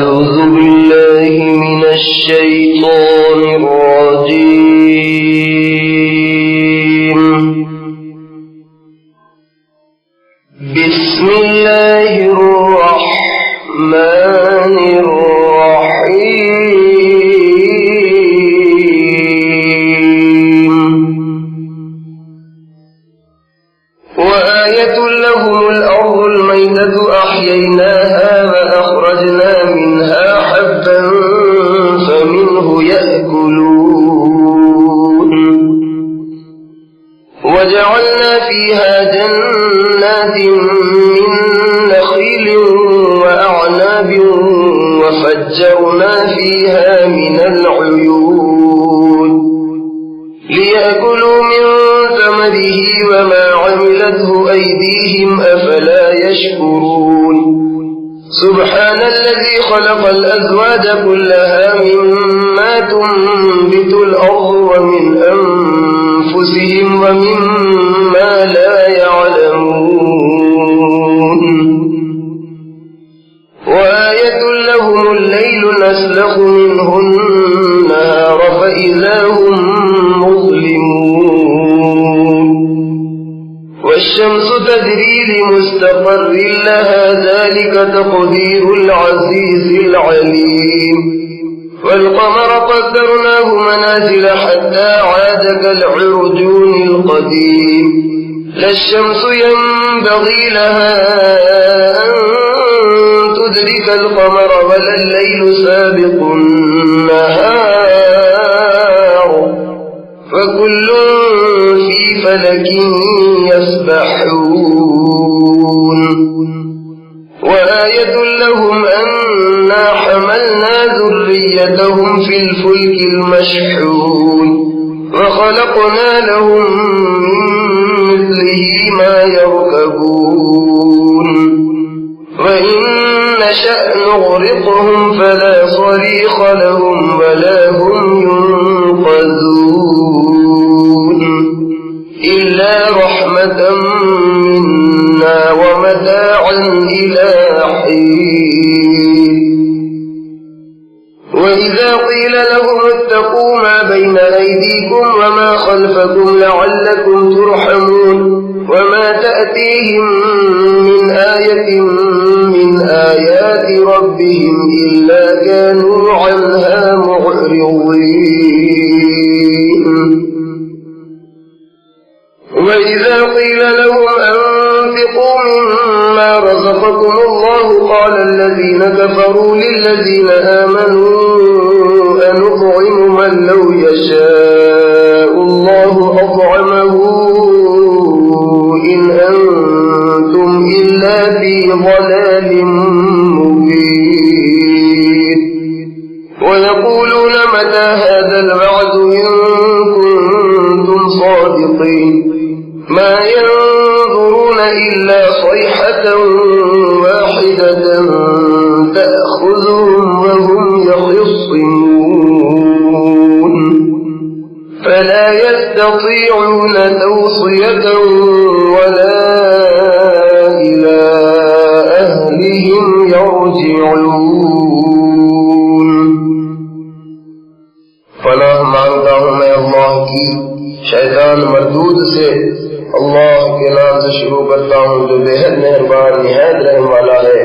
أعوذ بالله من الشيطان الرجيم. بسم الله الرحمن الرحيم. وآية لهم الأرض الميتة أحييناها وأخرجنا منها حبا فمنه يأكلون وجعلنا فيها جنات من نخيل وأعناب وفجرنا فيها من العيون ليأكلوا من ثمره وما عملته أيديهم أفلا يشكرون. سبحان الذي خلق الأزواج كلها مما تنبت الأرض ومن أنفسهم ومما لا يعلمون. وآية لهم الليل نسلخ منه النهار فإذا هم مظلمون. والشمس تجري لمستقر لها ذلك تقدير العزيز العليم. والقمر قدرناه منازل حتى عاد كالعرجون القديم. لا الشمس ينبغي لها أن تدرك القمر ولا الليل سابق النهار فكل في فلك يسبحون. وآية لهم أنا حملنا ذريتهم في الفلك المشحون وخلقنا لهم من مثله ما يركبون. وإن نشأ نغرقهم فلا صريخ لهم ولا هم ينقذون إلا رحمة منا ومتاعا إلى حين. وإذا قيل لهم اتقوا ما بين أيديكم وما خلفكم لعلكم ترحمون وما تأتيهم من آية من آيات ربهم إلا كانوا عنها معرضين. وإذا قيل لهم أنفقوا مما رزقكم الله قال الذين كفروا للذين آمنوا أنطعم من لو يشاء الله أطعمه إن أنتم إلا في ضلال مبين. ويقولون متى هذا الوعد إن كنتم صادقين ما ينظرون إلا صيحة واحدة تأخذهم وهم يخصمون فلا يستطيعون توصية ولا إلى أهلهم يرجعون. فلاح مانگتا ہوں میں اللہ کی شیطان مردود سے اللہ کے نام سے شروع کرتا ہوں جو بےحد مہربان نہایت رحم والا ہے.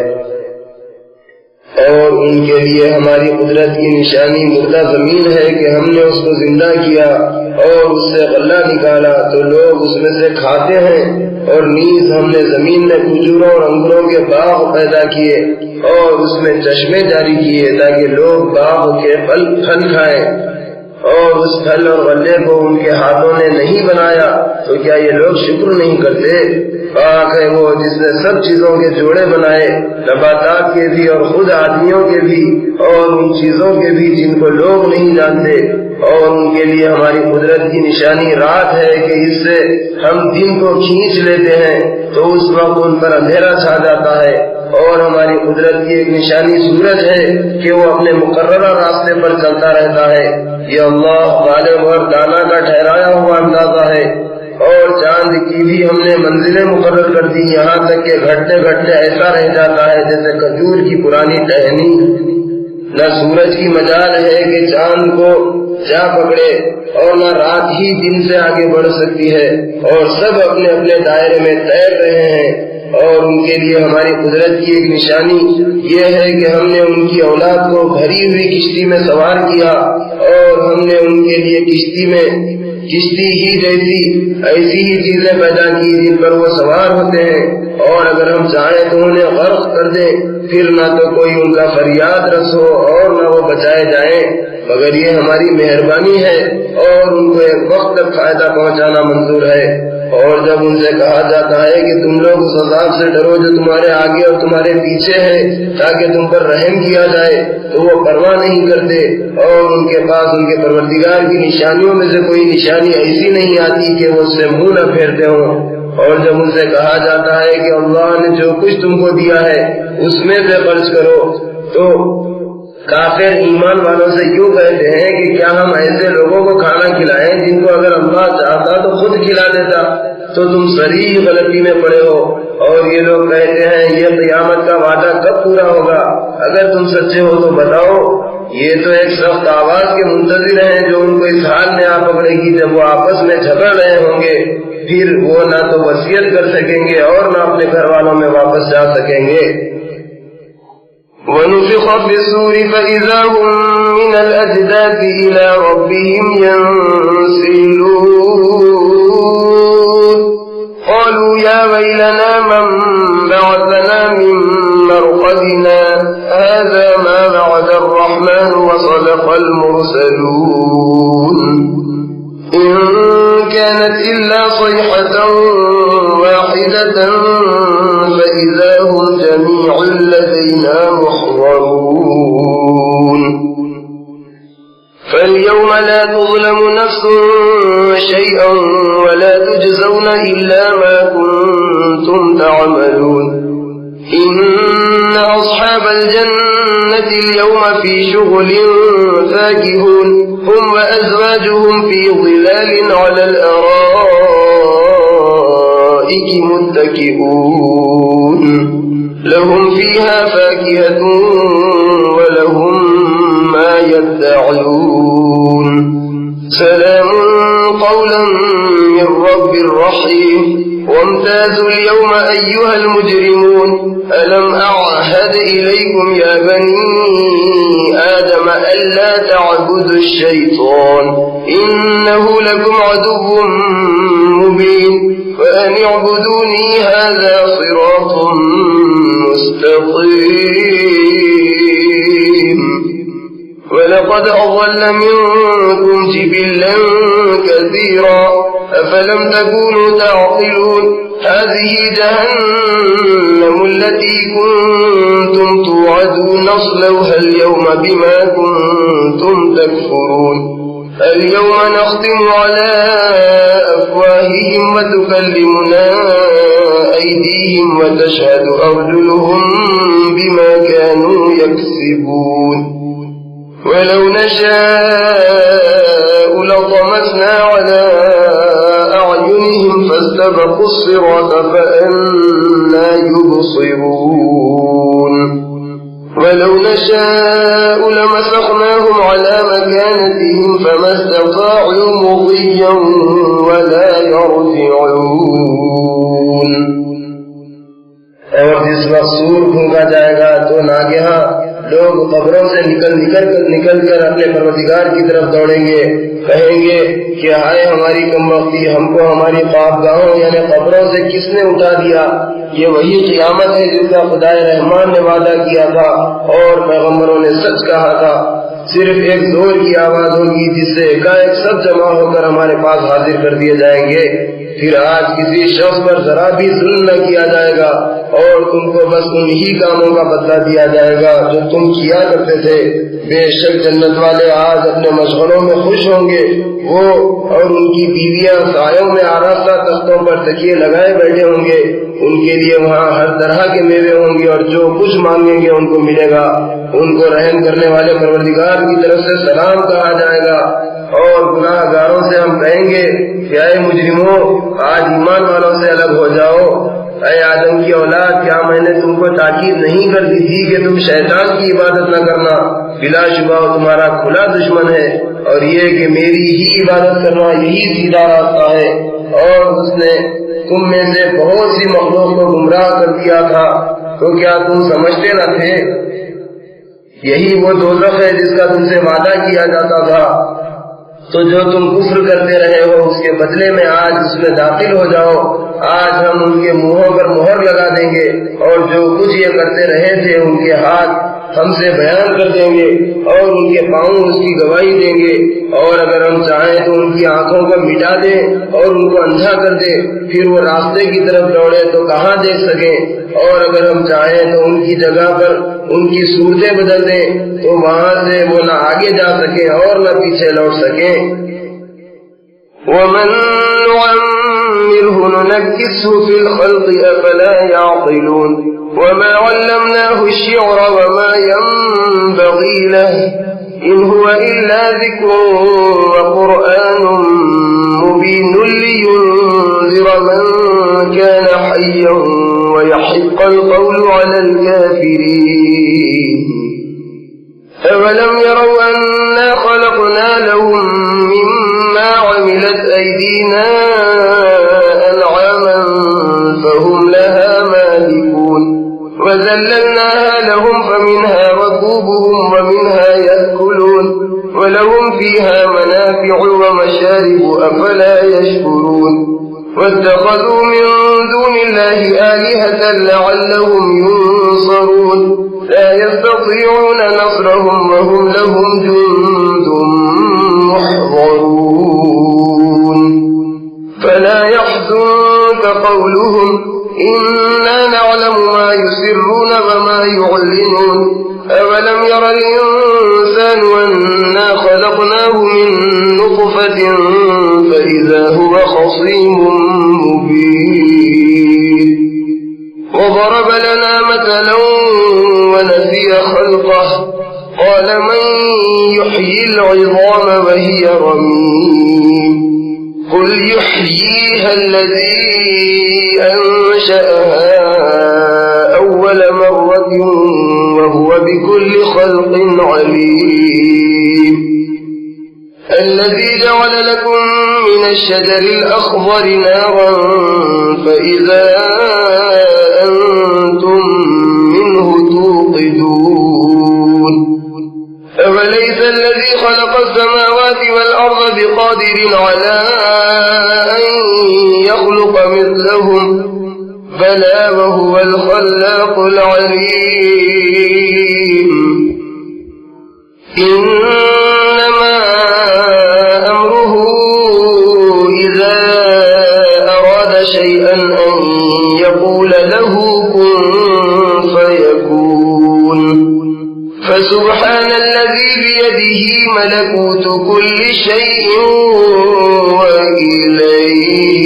اور ان کے لیے ہماری قدرت کی نشانی مردہ زمین ہے کہ ہم نے اس کو زندہ کیا اور اس سے غلہ نکالا تو لوگ اس میں سے کھاتے ہیں. اور نیز ہم نے زمین میں کھجوروں اور انگوروں کے باغ پیدا کیے اور اس میں چشمے جاری کیے تاکہ لوگ باغ کے پھل کھائیں. اور اس پھل اور غلے کو ان کے ہاتھوں نے نہیں بنایا تو کیا یہ لوگ شکر نہیں کرتے؟ پاک ہے وہ جس نے سب چیزوں کے جوڑے بنائے نباتات کے بھی اور خود آدمیوں کے بھی اور ان چیزوں کے بھی جن کو لوگ نہیں جانتے. اور ان کے لیے ہماری قدرت کی نشانی رات ہے کہ اس سے ہم دن کو کھینچ لیتے ہیں تو اس وقت ان پر اندھیرا چھا جاتا ہے. اور ہماری قدرت کی ایک نشانی سورج ہے کہ وہ اپنے مقررہ راستے پر چلتا رہتا ہے. یہ اللہ غالب اور دانا کا ٹھہرایا ہوا اندازہ ہے. اور چاند کی بھی ہم نے منزلیں مقرر کر دی یہاں تک کہ گھٹتے گھٹتے ایسا رہ جاتا ہے جیسے کھجور کی پرانی ٹہنی. نہ سورج کی مجال ہے کہ چاند کو جا پکڑے، اور نہ رات ہی دن سے آگے بڑھ سکتی ہے، اور سب اپنے اپنے دائرے میں تیر رہے ہیں۔ اور ان کے لیے ہماری قدرت کی ایک نشانی یہ ہے کہ ہم نے ان کی اولاد کو بھری ہوئی کشتی میں سوار کیا، اور ہم نے ان کے لیے کشتی ہی جیسی ایسی ہی چیزیں پیدا کی جن پر وہ سوار ہوتے ہیں، اور اگر ہم چاہیں تو انہیں غرق کر دیں، پھر نہ تو کوئی ان کا فریاد رس ہو اور نہ وہ بچائے جائیں، مگر یہ ہماری مہربانی ہے، اور ان کو ایک وقت تک فائدہ پہنچانا منظور ہے۔ اور جب ان سے کہا جاتا ہے کہ تم لوگ اس عذاب سے ڈرو جو تمہارے آگے اور تمہارے پیچھے ہے تاکہ تم پر رحم کیا جائے، تو وہ پرواہ نہیں کرتے، اور ان کے پاس ان کے پروردگار کی نشانیوں میں سے کوئی نشانی ایسی نہیں آتی کہ وہ اس سے منہ نہ پھیرتے ہوں۔ اور جب ان سے کہا جاتا ہے کہ اللہ نے جو کچھ تم کو دیا ہے اس میں سے خرچ کرو، تو کافر ایمان والوں سے یوں کہتے ہیں کہ کیا ہم ایسے لوگوں کو کھانا کھلائیں جن کو اگر اللہ چاہتا تو خود کھلا دیتا؟ تو تم صریح غلطی میں پڑے ہو۔ اور یہ لوگ کہتے ہیں یہ قیامت کا وعدہ کب پورا ہوگا؟ اگر تم سچے ہو تو بتاؤ۔ یہ تو ایک سخت آواز کے منتظر ہیں جو ان کو اس حال میں آ پکڑے گی جب وہ آپس میں جھگڑ رہے ہوں گے، پھر وہ نہ تو وصیت کر سکیں گے اور نہ اپنے گھر والوں میں واپس جا سکیں گے۔ وَنُفِخَ فِي الصُّورِ فَإِذَا هُم مِّنَ الْأَجْدَاثِ إِلَىٰ رَبِّهِمْ يَنسِلُونَ قَالُوا يَا وَيْلَنَا مَن بَعَثَنَا مِن مَّرْقَدِنَا هَٰذَا مَا وَعَدَ الرَّحْمَٰنُ وَصَدَقَ الْمُرْسَلُونَ إِن كَانَتْ إِلَّا صَيْحَةً وَاحِدَةً فَإِذَا هُمْ جَمِيعٌ لَّدَيْنَا مُحْضَرُونَ فَالْيَوْمَ لَا تُظْلَمُ نَفْسٌ شَيْئًا وَلَا تُجْزَوْنَ إِلَّا مَا كُنتُمْ تَعْمَلُونَ إِنَّ أَصْحَابَ الْجَنَّةِ الْيَوْمَ فِي شُغُلٍ فَاكِهُونَ هُمْ وَأَزْوَاجُهُمْ فِي ظِلَالٍ عَلَى الْأَرَائِكِ مُتَّكِئُونَ لَهُمْ فِيهَا فَاكِهَةٌ وَلَهُمْ مَا يَدَّعُونَ سَلَامٌ قَوْلًا مِّن رَّبٍّ رَّحِيمٍ وَامْتَازُوا الْيَوْمَ أَيُّهَا الْمُجْرِمُونَ أَلَمْ أَعْهَدْ إِلَيْكُمْ يَا بَنِي آدَمَ أَلَّا تَعْبُدُوا الشَّيْطَانَ إِنَّهُ لَكُمْ عَدُوٌّ مُّبِينٌ وَأَنِ اعْبُدُونِي هَٰذَا صِرَاطٌ مُّسْتَقِيمٌ وَلَقَدْ أَضَلَّ مِنكُمْ جِبِلًّا كَثِيرًا أَفَلَمْ تَكُونُوا تَعْقِلُونَ هَٰذِهِ جَهَنَّمُ الَّتِي كُنتُمْ تُوعَدُونَ اصْلَوْهَا الْيَوْمَ بِمَا كُنتُمْ تَكْفُرُونَ الْيَوْمَ نَخْتِمُ عَلَىٰ أَفْوَاهِهِمْ وَتُكَلِّمُنَا أَيْدِيهِمْ وَتَشْهَدُ أَرْجُلُهُم بِمَا كَانُوا يَكْسِبُونَ وَلَوْ نَشَاءُ لَطَمَسْنَا عَلَىٰ أَعْيُنِهِمْ فَاسْتَبَقُوا الصِّرَاطَ فَأَنَّىٰ يُبْصِرُونَ وَلَوْ نَشَاءُ لَمَسَخْنَاهُمْ عَلَىٰ مَكَانَتِهِمْ فَمَا اسْتَطَاعُوا مُضِيًّا وَلَا يَرْجِعُونَ اور جس وقت سور پھونکا جائے گا تو ناگہاں لوگ قبروں سے نکل کر اپنے پروردگار کی طرف دوڑیں گے، کہیں گے کہ ہائے ہماری کم وقتی، ہم کو ہماری خوابگاہوں یعنی قبروں سے کس نے اٹھا دیا؟ یہ وہی قیامت ہے جس کا خدائے رحمان نے وعدہ کیا تھا اور پیغمبروں نے سچ کہا تھا۔ صرف ایک زور کی آواز ہوگی جس سے ایک سب جمع ہو کر ہمارے پاس حاضر کر دیے جائیں گے۔ پھر آج کسی شخص پر ذرا بھی ظلم نہ کیا جائے گا اور تم کو بس انہی کاموں کا بدلہ دیا جائے گا جو تم کیا کرتے تھے۔ بے شک جنت والے آج اپنے مشغلوں میں خوش ہوں گے، وہ اور ان کی بیویاں سایوں میں آراستہ تختوں پر تکیے لگائے بیٹھے ہوں گے، ان کے لیے وہاں ہر طرح کے میوے ہوں گے اور جو کچھ مانگیں گے ان کو ملے گا۔ ان کو رحم کرنے والے پروردگار کی طرف سے سلام کہا جائے گا، اور گناہ گاروں سے ہم کہیں گے کہ اے مجرموں آج ایمان والوں سے الگ ہو جاؤ۔ اے آدم کی اولاد، کیا میں نے تم کو تاکید نہیں کر دی تھی کہ تم شیطان کی عبادت نہ کرنا؟ بلا شبہ تمہارا کھلا دشمن ہے، اور یہ کہ میری ہی عبادت کرنا یہی سیدھا راستہ ہے، اور اس نے تم میں سے بہت سی مخلوق کو گمراہ کر دیا تھا، تو کیا تم سمجھتے نہ تھے؟ یہی وہ دوزخ ہے جس کا تم سے وعدہ کیا جاتا تھا، تو جو تم کفر کرتے رہے ہو اس کے بدلے میں آج اس میں داخل ہو جاؤ۔ آج ہم ان کے منہوں پر مہر لگا دیں گے، اور جو کچھ یہ کرتے رہے تھے ان کے ہاتھ ہم سے بیان کر دیں گے، اور ان کے پاؤں اس کی گواہی دیں گے، اور اگر ہم چاہیں تو ان کی آنکھوں کو مٹا دیں اور ان کو اندھا کر دیں، پھر وہ راستے کی طرف دوڑے تو کہاں دیکھ سکیں، اور اگر ہم چاہیں تو ان کی جگہ پر ان کی صورتیں بدل دیں تو وہاں سے وہ نہ آگے جا سکیں اور نہ پیچھے لوٹ سکیں۔ وَمَن نُعَمِّرْهُ نُنَكِّسْهُ فِي الْخَلْقِ أَفَلَا يَعْقِلُونَ وَمَا عَلَّمْنَاهُ الشِّعْرَ وَمَا يَنبَغِي لَهُ إِنْ هُوَ إِلَّا ذِكْرٌ وَقُرْآنٌ مُبِينٌ لِيُنذِرَ مَن كَانَ حَيًّا وَيَحِقَّ الْقَوْلُ عَلَى الْكَافِرِينَ أَوَلَمْ يَرَوْا أَنَّا خَلَقْنَا لَهُم مِّمَّا عَمِلَتْ أَيْدِينَا أَنْعَامًا فَهُمْ لَهَا مَالِكُونَ وَذَلَّلْنَاهَا لَهُمْ فَمِنْهَا رَكُوبُهُمْ وَمِنْهَا يَأْكُلُونَ وَلَهُمْ فِيهَا مَنَافِعُ وَمَشَارِبُ أَفَلَا يَشْكُرُونَ وَاتَّخَذُوا مِن دُونِ اللَّهِ آلِهَةً لَّعَلَّهُمْ يُنصَرُونَ لا يستطيعون نصرهم وهم لهم جند محضرون فلا يحزنك قولهم إنا نعلم ما يسرون وما يعلنون أولم ير الإنسان أنا خلقناه من نطفة فإذا هو خصيم مبين وضرب لنا مثلا ونسي خلقه قال من يحيي العظام وهي رميم قل يحييها الذي أنشأها أول مرة وهو بكل خلق عليم الذي جعل لكم من الشجر الأخضر نارا فإذا أنتم منه توقدون أوليس الذي خلق السماوات والأرض بقادر على أن يخلق مثلهم بلى وهو الخلاق العليم إنما أمره إذا أراد شيئا أن يقول له كن فيكون فسبحان الذي بيده ملكوت كل شيء وإليه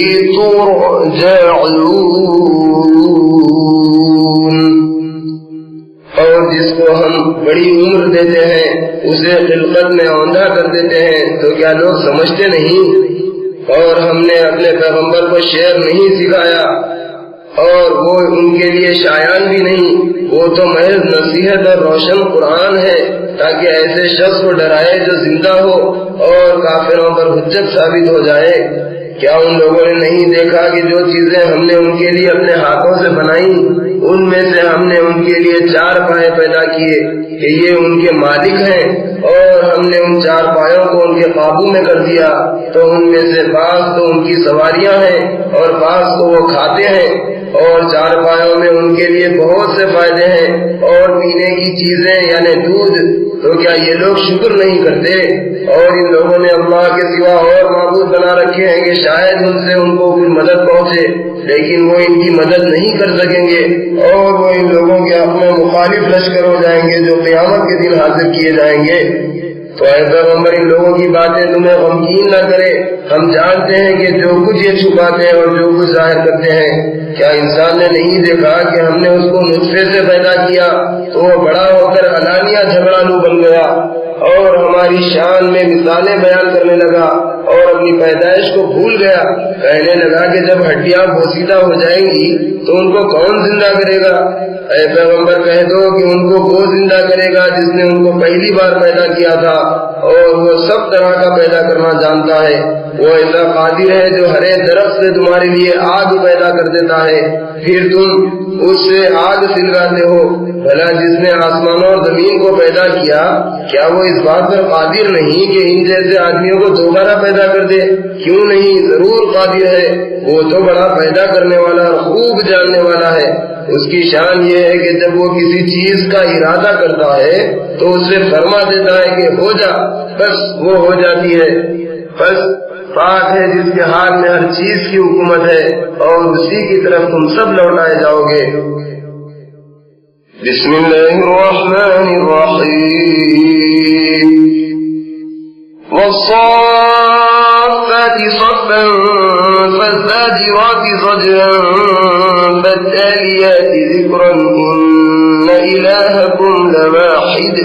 ترجعون۔ اور جس کو ہم بڑی عمر دیتے ہیں اسے خلقت میں اوندھا کر دیتے ہیں تو کیا لوگ سمجھتے نہیں؟ اور ہم نے اپنے پیغمبر کو شعر نہیں سکھایا اور وہ ان کے لیے شایان بھی نہیں، وہ تو محض نصیحت اور روشن قرآن ہے تاکہ ایسے شخص کو ڈرائے جو زندہ ہو اور کافروں پر حجت ثابت ہو جائے۔ کیا ان لوگوں نے نہیں دیکھا کہ جو چیزیں ہم نے ان کے لیے اپنے ہاتھوں سے بنائی ان میں سے ہم نے ان کے لیے 4 پائے پیدا کیے کہ یہ ان کے مالک ہیں، اور ہم نے ان 4 پایوں کو ان کے قابو میں کر دیا، تو ان میں سے بعض تو ان کی سواریاں ہیں اور بعض کو وہ کھاتے ہیں، اور 4 پایوں میں ان کے لیے بہت سے فائدے ہیں اور پینے کی چیزیں یعنی دودھ، تو کیا یہ لوگ شکر نہیں کرتے؟ اور ان لوگوں نے اللہ کے سوا اور معبود بنا رکھے ہیں کہ شاید ان سے ان کو کوئی مدد پہنچے، لیکن وہ ان کی مدد نہیں کر سکیں گے، اور وہ ان لوگوں کے حق میں مخالف لشکر ہو جائیں گے جو قیامت کے دن حاضر کیے جائیں گے۔ تو اے پیغمبر ان لوگوں کی باتیں تمہیں غمگین نہ کرے، ہم جانتے ہیں کہ جو کچھ یہ چھپاتے ہیں اور جو کچھ ظاہر کرتے ہیں۔ کیا انسان نے نہیں دیکھا کہ ہم نے اس کو نطفے سے پیدا کیا تو وہ بڑا ہو کر علانیہ جھگڑالو بن گیا اور ہماری شان میں مثالیں بیان کرنے لگا اور اپنی پیدائش کو بھول گیا. کہنے لگا کہ جب ہڈیاں بوسیدہ ہو جائیں گی تو ان کو کون زندہ کرے گا؟ اے پیغمبر کہہ دو کہ ان کو وہ زندہ کرے گا جس نے ان کو پہلی بار پیدا کیا تھا، اور وہ سب طرح کا پیدا کرنا جانتا ہے. وہ ایسا قادر ہے جو ہرے درخت سے تمہارے لیے آگ پیدا کر دیتا ہے، پھر تم اس سے آگ سلگاتے ہو. بھلا جس نے آسمانوں اور زمین کو پیدا کیا، کیا وہ اس بات پر قادر نہیں کہ ان جیسے آدمیوں کو دوبارہ پیدا کر دے؟ کیوں نہیں، ضرور قادر ہے. وہ تو بڑا پیدا کرنے والا اور خوب جاننے والا ہے. اس کی شان یہ ہے کہ جب وہ کسی چیز کا ارادہ کرتا ہے تو اس سے فرما دیتا ہے کہ ہو جا، بس وہ ہو جاتی ہے. بس پاک ہے جس کے ہاتھ میں ہر چیز کی حکومت ہے، اور اسی کی طرف تم سب لوٹائے جاؤ گے. بسم اللہ الرحمن الرحیم. والصافات صفا فالزاجرات زجرا فالتاليات ذكرا إن إلهكم لواحد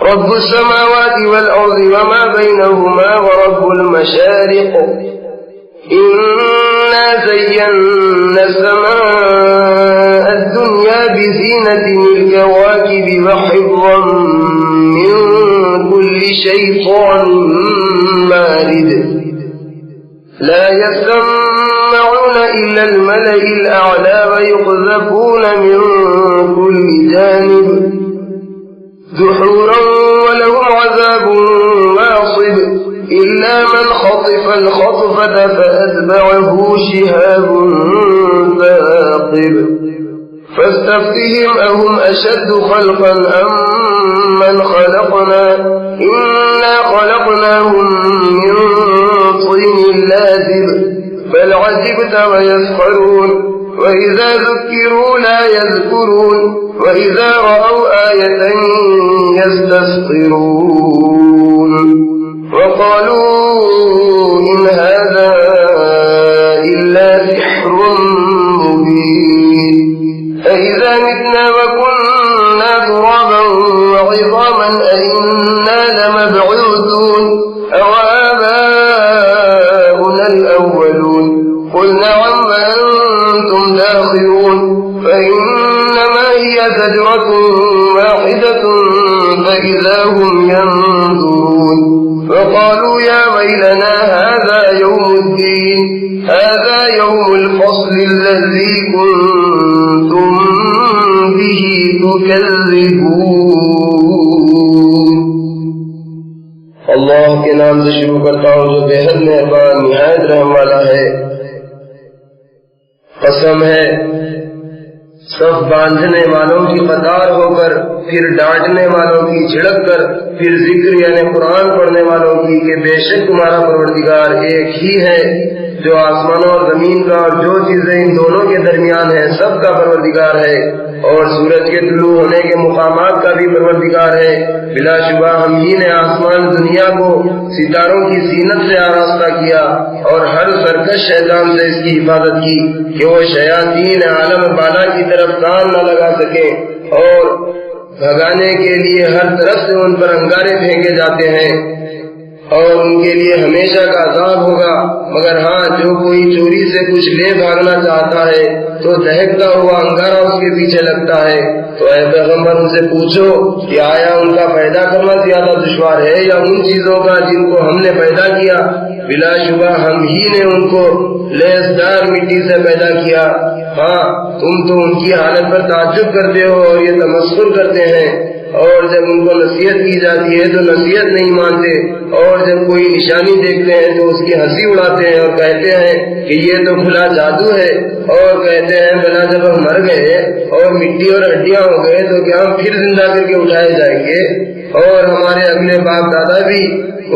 رب السماوات والأرض وما بينهما ورب المشارق إنا زينا السماء الدنيا بزينة الكواكب وحفظا من كل شيطان مارد لا يسمعون إلا الملأ الأعلى ويقذفون من كل جانب دحورا ولهم عذاب واصب إلا من خطف الخطفة فأتبعه شهاب ثاقب فاستفتهم أهم أشد خلقا أم من خلقنا إنا خلقناهم من طين لازب بل عجبت ويسخرون وإذا ذكروا لا يذكرون وإذا رأوا آية يستسخرون وقالوا إن هذا إلا سحر مبين أإذا متنا وكنا ترابا وعظاما أإنا لمبعوثون أو آباؤنا الأولون قل نعم وأنتم داخرون فإنما هي زجرة واحدة فإذا هم ينظرون وقالوا يا ويلنا هذا يوم الدين هذا يوم الفصل الذي كنتم به تكذبون. اللہ کے نام سے شروع کرتا ہوں جو بے حد مہربان نہایت رحم والا ہے. قسم ہے صف باندھنے والوں کی قطار ہو کر، پھر ڈانٹنے والوں کی جھڑک کر، پھر ذکر یعنی قرآن پڑھنے والوں کی کہ بے شک تمہارا پروردگار ایک ہی ہے جو آسمانوں اور زمین کا اور جو چیزیں ان دونوں کے درمیان ہیں سب کا پروردگار ہے، اور سورج کے طلوع ہونے کے مقامات کا بھی پروردگار ہے. بلا شبہ ہم ہی نے آسمان دنیا کو ستاروں کی زینت سے آراستہ کیا اور ہر سرکش شیطان سے اس کی حفاظت کی کہ وہ شیاطین عالم بالا کی طرف کان نہ لگا سکیں، اور بھگانے کے لیے ہر طرف سے ان پر انگارے پھینکے جاتے ہیں اور ان کے لیے ہمیشہ کا عذاب ہوگا. مگر ہاں جو کوئی چوری سے کچھ لے بھاگنا چاہتا ہے تو دہکتا ہوا انگارہ اس کے پیچھے لگتا ہے. تو اے پیغمبر ان سے پوچھو کہ آیا ان کا پیدا کرنا زیادہ دشوار ہے یا ان چیزوں کا جن کو ہم نے پیدا کیا؟ بلا شبہ ہم ہی نے ان کو لیسدار مٹی سے پیدا کیا. ہاں تم تو ان کی حالت پر تعجب کرتے ہو اور یہ تمسخر کرتے ہیں، اور جب ان کو نصیحت کی جاتی ہے تو نصیحت نہیں مانتے، اور جب کوئی نشانی دیکھتے ہیں تو اس کی ہنسی اڑاتے ہیں اور کہتے ہیں کہ یہ تو کھلا جادو ہے، اور کہتے ہیں بلا جب ہم مر گئے اور مٹی اور ہڈیاں ہو گئے تو کیا ہم پھر زندہ کر کے اٹھائے جائیں گے، اور ہمارے اگلے باپ دادا بھی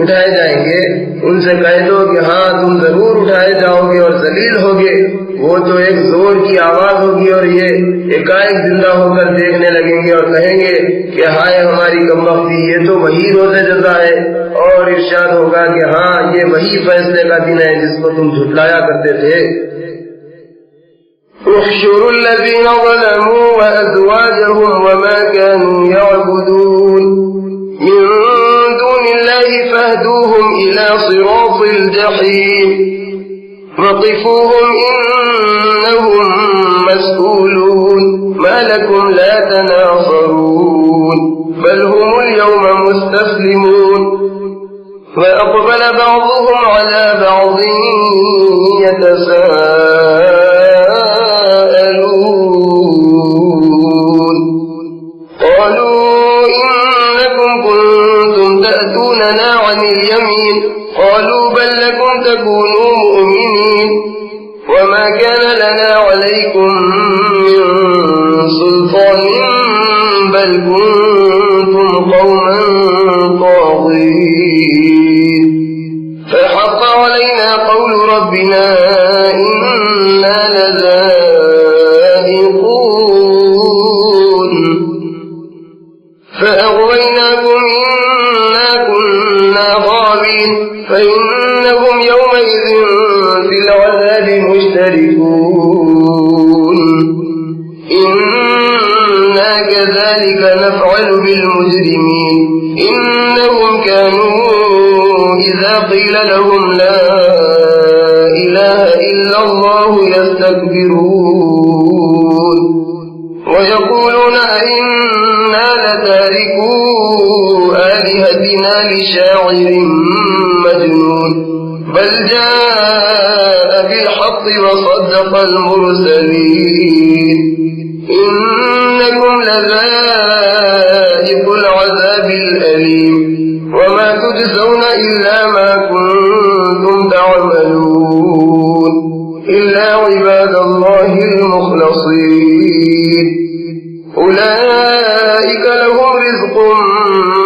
اٹھائے جائیں گے؟ ان سے کہہ دو کہ ہاں تم ضرور اٹھائے جاؤ گے اور ذلیل ہوگے. وہ تو ایک زور کی آواز ہوگی اور یہ ایکائک زندہ ہو کر دیکھنے لگیں گے اور کہیں گے کہ ہائے ہماری کمبختی، یہ تو وہی روز جزا ہے. اور ارشاد ہوگا کہ ہاں یہ وہی فیصلے کا دن ہے جس کو تم جھٹلایا کرتے تھے. احشروا الذين ظلموا وأزواجهم وما كانوا يعبدون من دون الله الله فاهدوهم إلى صراط الجحيم وقفوهم إنهم مسؤولون ما لكم لا تناصرون بل هم اليوم مستسلمون وأقبل بعضهم على بعض يتساءلون قالوا إنكم كنتم تأتوننا عن اليمين قالوا بل لكم تكونوا مؤمنين وما كان لنا عليكم من سلطان بل كنتم قوما طاغين فحق علينا قول ربنا إنا لذائقون فأغويناكم إنا كنا غاوين فإنهم يومئذ في العذاب مشتركون إنا كذلك نفعل بالمجرمين إنهم كانوا إذا قيل لهم لا إله إلا الله يستكبرون ويقولون أئنا لتاركو آلهتنا لشاعر مجنون بل جاء بالحق وصدق المرسلين إنكم لذائق العذاب الأليم وما تجزون إلا ما كنتم تعملون إلا عباد الله المخلصين أولئك لهم رزق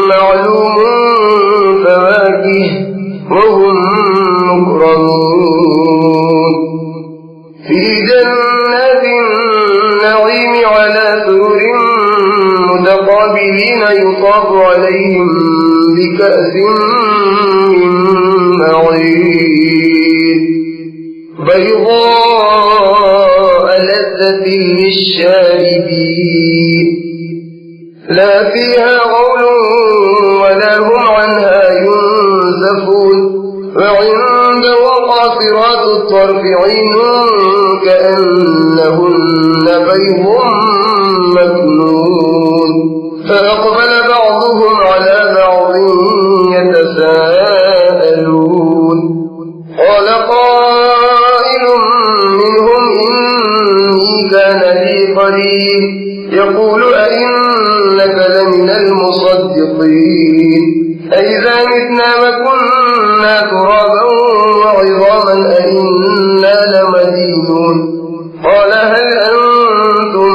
معلوم فواكه وهم مكرمون في جنات النعيم على سرر متقابلين يطاف عليهم بكأس من معين بيضاء لذة للشاربين لا فيها غول ولا هم عنها ينزفون وعندهم قاصرات الطرف عين كأنهن بيض مكنون فأقبل بعضهم على بعض يتساءلون قال قائل منهم إني كان لي قرين يقول أئنك لمن المصدقين أئذا متنا وكنا ترابا وعظاما أئنا لمدينون قال هل أنتم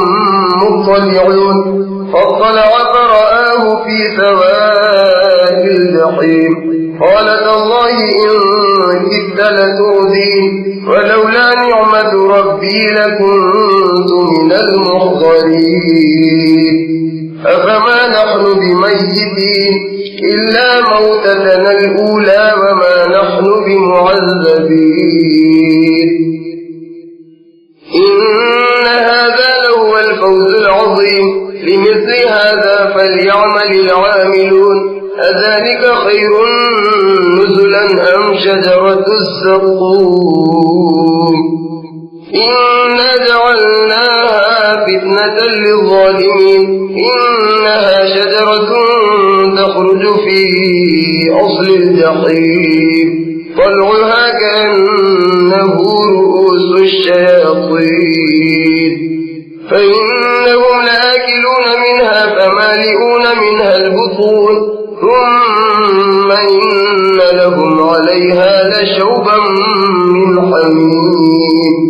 مطلعون فاطلع فرآه في سواء الجحيم قال تالله إن كدت لتردين ولولا نعمة ربي لكنت من المحضرين أفما نحن بميتين إلا موتتنا الأولى وما نحن بمعذبين إن هذا لهو الفوز العظيم لمثل هذا فليعمل العاملون أذلك خير نزلا أم شجرة الزقوم إنا جعلناها فتنة للظالمين إنها شجرة تخرج في أصل الجحيم طلعها كأنه رؤوس الشياطين فإنهم لآكلون منها فمالئون منها البطون ثم إن لهم عليها لشوبا من حميم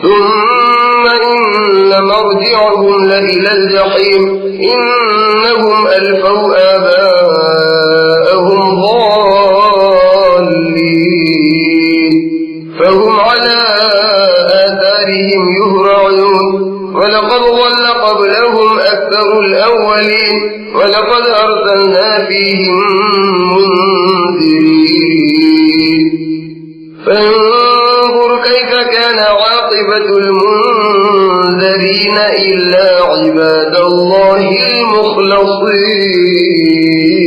ثم إن مرجعهم لإلى الجحيم إنهم ألفوا آباءهم ضالين فهم على آثارهم يهرعون ولقد ضل قبلهم أكثر الأولين ولقد أرسلنا فيهم منذرين فانظر كيف كان عاقبة المنذرين إلا عباد الله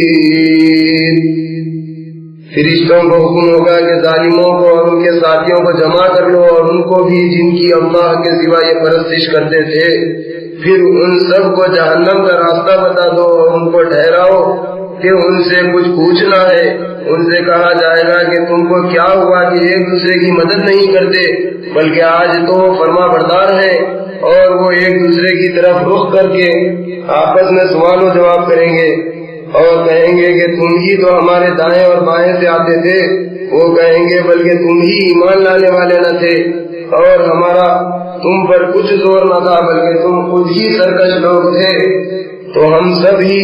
المخلصين. فرشتوں کو حکم ہوگا کہ ظالموں کو اور ان کے ساتھیوں کو جمع کر لو، اور ان کو بھی جن کی اللہ کے سوا یہ پرستش کرتے تھے، پھر ان سب کو جہنم کا راستہ بتا دو اور ان کو ٹھہراؤ کہ ان سے کچھ پوچھنا ہے۔ ان سے کہا جائے گا کہ تم کو کیا ہوا کہ ایک دوسرے کی مدد نہیں کرتے، بلکہ آج تو فرما بردار ہیں، اور وہ ایک دوسرے کی طرف رخ کر کے آپس میں سوال و جواب کریں گے اور کہیں گے کہ تم ہی تو ہمارے دائیں اور بائیں سے آتے تھے۔ وہ کہیں گے بلکہ تم ہی ایمان لانے والے نہ تھے، اور ہمارا تم پر کچھ زور نہ تھا، بلکہ تم خود ہی سرکش لوگ تھے۔ تو ہم سب ہی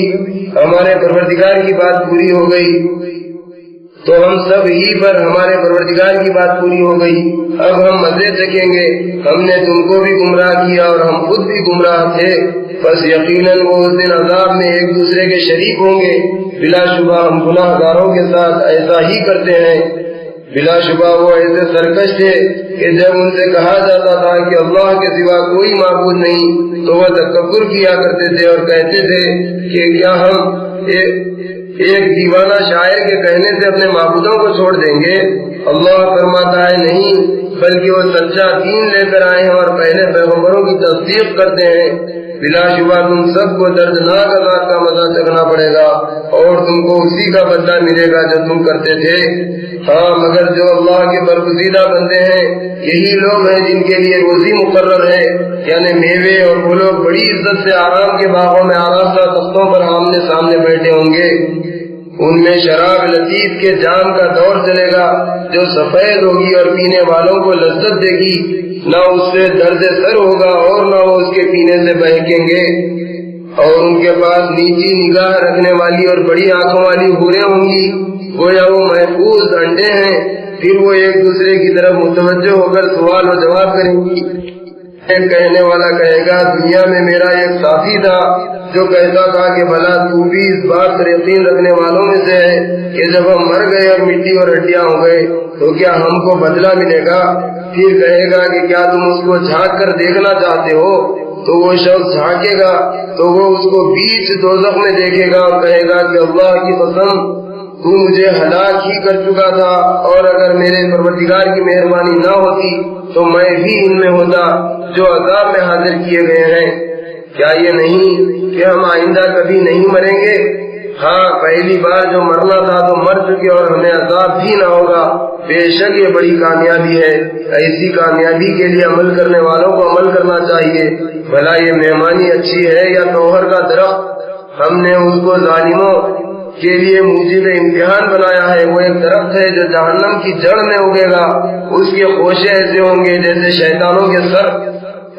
ہمارے پروردگار کی بات پوری ہو گئی، تو ہم سب ہی پر ہمارے پروردگار کی بات پوری ہو گئی۔ اب ہم مزے چکیں گے، ہم نے تم کو بھی گمراہ کیا اور ہم خود بھی گمراہ تھے، بس یقیناً وہ اس دن عذاب میں ایک دوسرے کے شریک ہوں گے۔ بلا شبہ ہم گناہ گاروں کے ساتھ ایسا ہی کرتے ہیں۔ بلا شبہ وہ ایسے سرکش تھے کہ جب ان سے کہا جاتا تھا کہ اللہ کے سوا کوئی معبود نہیں، تو وہ تکبر کیا کرتے تھے اور کہتے تھے کہ کیا ہم ایک دیوانہ شاعر کے کہنے سے اپنے معبودوں کو چھوڑ دیں گے؟ اللہ فرماتا ہے نہیں، بلکہ وہ سچا دین لے کر آئے ہیں اور پہلے پیغمبروں کی تصدیق کرتے ہیں۔ بلا شبہ تم سب کو دردناک عذاب کا مزہ چکھنا پڑے گا، اور تم کو اسی کا بدلہ ملے گا جو تم کرتے تھے۔ ہاں، مگر جو اللہ کے برگزیدہ بندے ہیں یہی لوگ ہیں جن کے لیے روزی مقرر ہے، یعنی میوے، اور وہ لوگ بڑی عزت سے آرام کے باغوں میں آراستہ تختوں پر آمنے سامنے بیٹھے ہوں گے۔ ان میں شراب لطیف کے جام کا دور چلے گا جو سفید ہوگی اور پینے والوں کو لذت دے گی، نہ اس سے درد سر ہوگا اور نہ وہ اس کے پینے سے بہکیں گے۔ اور ان کے پاس نیچی نگاہ رکھنے والی اور بڑی آنکھوں والی حوریں ہوں گی، گویا وہ محفوظ انڈے ہیں۔ پھر وہ ایک دوسرے کی طرف متوجہ ہو کر سوال و جواب کریں گی۔ ایک کہنے والا کہے گا دنیا میں میرا ایک ساتھی تھا جو کہتا تھا کہ بھلا تو بھی اس بات پر یقین رکھنے والوں میں سے ہے کہ جب ہم مر گئے اور مٹی اور ہڈیاں ہو گئے تو کیا ہم کو بدلہ ملے گا؟ پھر کہے گا کہ کیا تم اس کو جھانک کر دیکھنا چاہتے ہو؟ تو وہ شخص جھانکے گا تو وہ اس کو بیچ دوزخ میں دیکھے گا اور کہے گا کہ اللہ کی قسم تو مجھے ہلاک ہی کر چکا تھا، اور اگر میرے پروردگار کی مہربانی نہ ہوتی تو میں بھی ان میں ہوتا جو عذاب میں حاضر کیے گئے ہیں۔ کیا یہ نہیں کہ ہم آئندہ کبھی نہیں مریں گے؟ ہاں، پہلی بار جو مرنا تھا تو مر چکے اور ہمیں عذاب بھی نہ ہوگا۔ بے شک یہ بڑی کامیابی ہے۔ ایسی کامیابی کے لیے عمل کرنے والوں کو عمل کرنا چاہیے۔ بھلا یہ مہمانی اچھی ہے یا توہر کا درخت؟ ہم نے اس کو ظالموں کے لیے موجب امتحان بنایا ہے۔ وہ ایک درخت ہے جو جہنم کی جڑ میں اگے گا، اس کے خوشے ایسے ہوں گے جیسے شیطانوں کے سر،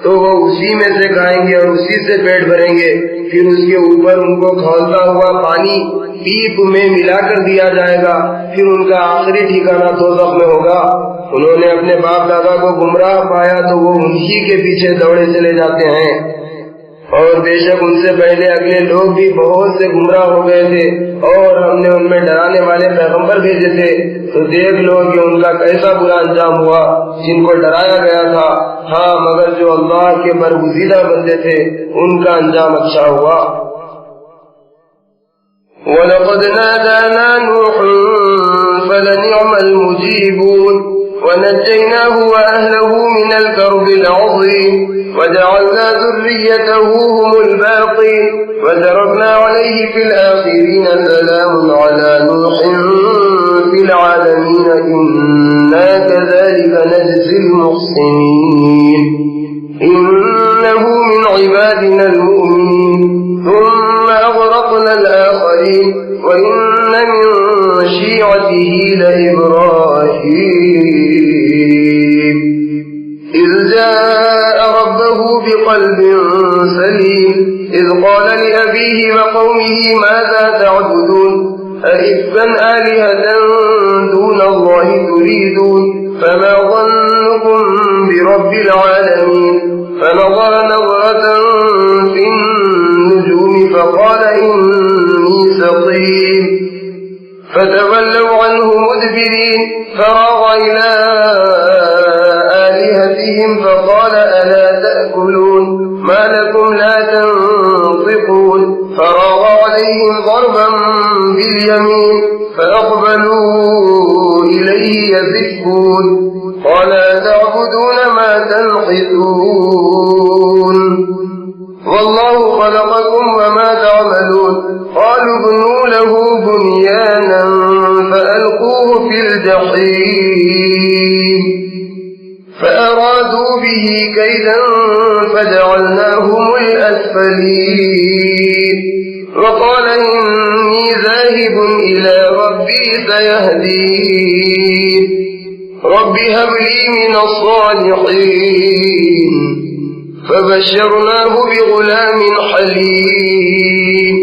تو وہ اسی میں سے کھائیں گے اور اسی سے پیٹ بھریں گے۔ پھر اس کے اوپر ان کو کھولتا ہوا پانی پیپ میں ملا کر دیا جائے گا، پھر ان کا آخری ٹھکانہ دوزخ میں ہوگا۔ انہوں نے اپنے باپ دادا کو گمراہ پایا تو وہ انہی کے پیچھے دوڑے چلے جاتے ہیں، اور بے شک ان سے پہلے اگلے لوگ بھی بہت سے گمراہ ہو گئے تھے، اور ہم نے ان میں ڈرانے والے پیغمبر بھیجے تھے، تو دیکھ لو کہ ان کا کیسا برا انجام ہوا جن کو ڈرایا گیا تھا۔ ہاں، مگر جو اللہ کے برگزیدہ بندے تھے ان کا انجام اچھا ہوا۔ وَلَقَدْ نَادَانَا نُوحٌ فَلَنِعْمَ الْمُجِيبُونَ وَنَجَّيْنَاهُ وَأَهْلَهُ مِنَ الْكَرْبِ الْعَظِيمِ وَجَعَلْنَا ذُرِّيَّتَهُ هُمُ الْبَاقِينَ وَتَرَكْنَا عَلَيْهِ فِي الْآخِرِينَ سَلَامٌ عَلَى نُوحٍ فِي الْعَالَمِينَ إِنَّا كَذَلِكَ نَجْزِي الْمُحْسِنِينَ إِنَّهُ مِنْ عِبَادِنَا الْمُؤْمِنِينَ ثُمَّ أَغْرَقْنَا الْآخَرِينَ وَإِنَّ مِنْ شِيعَتِهِ لَإِبْرَاهِيمَ إِذْ جَاءَ رَبَّهُ بِقَلْبٍ سَلِيمٍ إِذْ قَالَ لِأَبِيهِ وَقَوْمِهِ مَاذَا تَعْبُدُونَ أَئِفْكًا آلِهَةً دُونَ اللَّهِ تُرِيدُونَ فَمَا ظَنُّكُمْ بِرَبِّ الْعَالَمِينَ فَنَظَرَ نَظْرَةً فِي النُّجُومِ فَقَالَ إِنِّي سَقِيمٌ فَتَوَلَّوْا عَنْهُ مُدْبِرِينَ فَرَاغَ إِلَىٰ آلهتهم فقال ألا تأكلون ما لكم لا تنطقون فراغ عليهم ضربا باليمين فأقبلوا إليه يزفون قال تعبدون ما تنحتون والله خلقكم وما تعملون قالوا ابنوا له بنيانا فألقوه في الجحيم فأرادوا به كيدا فجعلناهم الأسفلين وقال إني ذاهب إلى ربي سيهدين رب هب لي من الصالحين فبشرناه بغلام حليم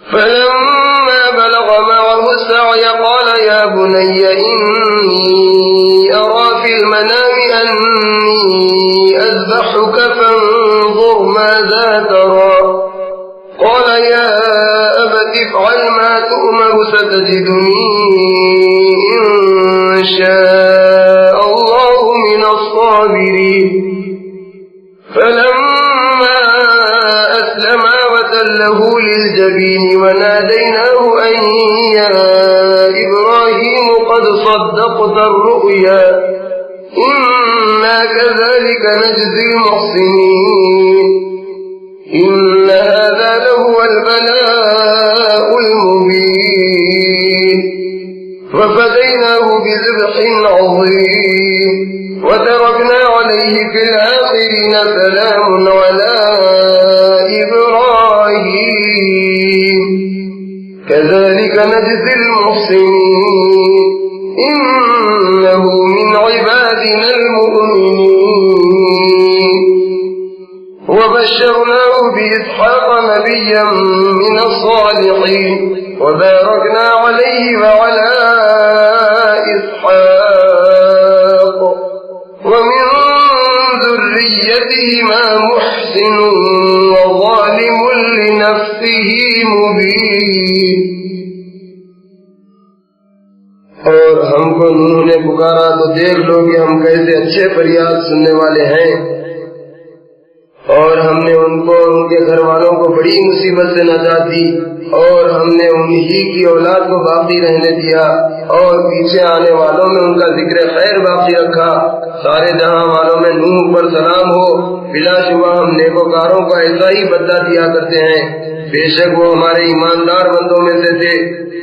فلما بلغ معه السعي قال يا بني إني أرى في المنام أني أذبحك فانظر ماذا ترى قال يا أبت افعل ما تؤمر ستجدني إن شاء الله من الصابرين فلما أسلما وتله للجبين وناديناه أن يا إبراهيم قد صدقت الرؤيا إنا كذلك نجزي المحسنين إن هذا لهو البلاء المبين وفديناه بذبح عظيم وتركنا عليه في الآخرين سلام على إبراهيم كذلك نجزي المحسنين إنه من عبادنا المؤمنين وبشرناه بإسحاق نبيا من الصالحين وباركنا عليه وعلى إسحاق ومن ذريتهما محسن وظالم لنفسه مبين اور ہم کو انہوں نے پکارا تو دیکھ لو کہ ہم کیسے اچھے فریاد سننے والے ہیں اور ہم نے ان کو ان کے گھر والوں کو بڑی مصیبت سے نجات دی اور ہم نے انہی کی اولاد کو باقی رہنے دیا اور پیچھے آنے والوں میں ان کا ذکر خیر باقی رکھا سارے جہاں والوں میں نوح پر سلام ہو بلا شبہ ہم نیکوکاروں کو ایسا ہی بدلہ دیا کرتے ہیں بے شک وہ ہمارے ایماندار بندوں میں سے تھے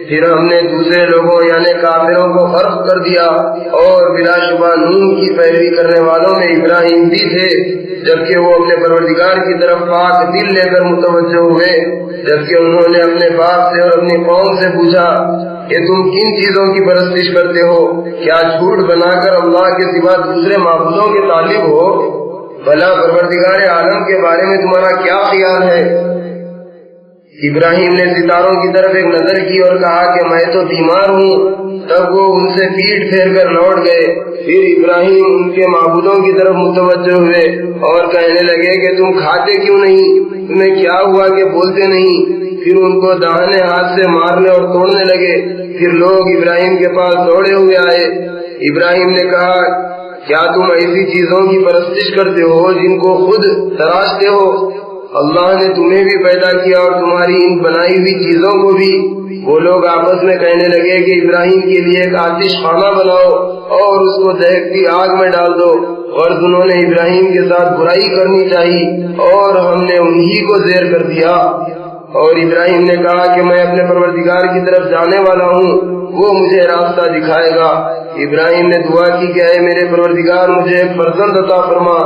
پھر ہم نے دوسرے لوگوں یعنی کافروں کو فرق کر دیا اور بلا شبہ نوح کی پیروی کرنے والوں میں ابراہیم بھی تھے جبکہ وہ اپنے پروردگار کی طرف پاک دل لے کر متوجہ ہوئے جبکہ انہوں نے اپنے باپ سے اور اپنی قوم سے پوچھا کہ تم کن چیزوں کی پرستش کرتے ہو کیا جھوٹ بنا کر اللہ کے سوا دوسرے معبودوں کے طالب ہو بھلا پروردگار عالم کے بارے میں تمہارا کیا خیال ہے ابراہیم نے ستاروں کی طرف ایک نظر کی اور کہا کہ میں تو بیمار ہوں تب وہ ان سے پیٹ پھیر کر لوٹ گئے پھر ابراہیم ان کے معبودوں کی طرف متوجہ ہوئے اور کہنے لگے کہ تم کھاتے کیوں نہیں تمہیں کیا ہوا کہ بولتے نہیں پھر ان کو داہنے ہاتھ سے مارنے اور توڑنے لگے پھر لوگ ابراہیم کے پاس دوڑے ہوئے آئے ابراہیم نے کہا کیا تم ایسی چیزوں کی پرستش کرتے ہو جن کو خود تراشتے ہو اللہ نے تمہیں بھی پیدا کیا اور تمہاری ان بنائی ہوئی چیزوں کو بھی وہ لوگ آپس میں کہنے لگے کہ ابراہیم کے لیے ایک آتش خانہ بناؤ اور اس کو دہکتی آگ میں ڈال دو اور انہوں نے ابراہیم کے ساتھ برائی کرنی چاہی اور ہم نے انہی کو زیر کر دیا اور ابراہیم نے کہا کہ میں اپنے پروردگار کی طرف جانے والا ہوں وہ مجھے راستہ دکھائے گا ابراہیم نے دعا کی کہ اے میرے پروردگار مجھے ایک فرزند عطا فرما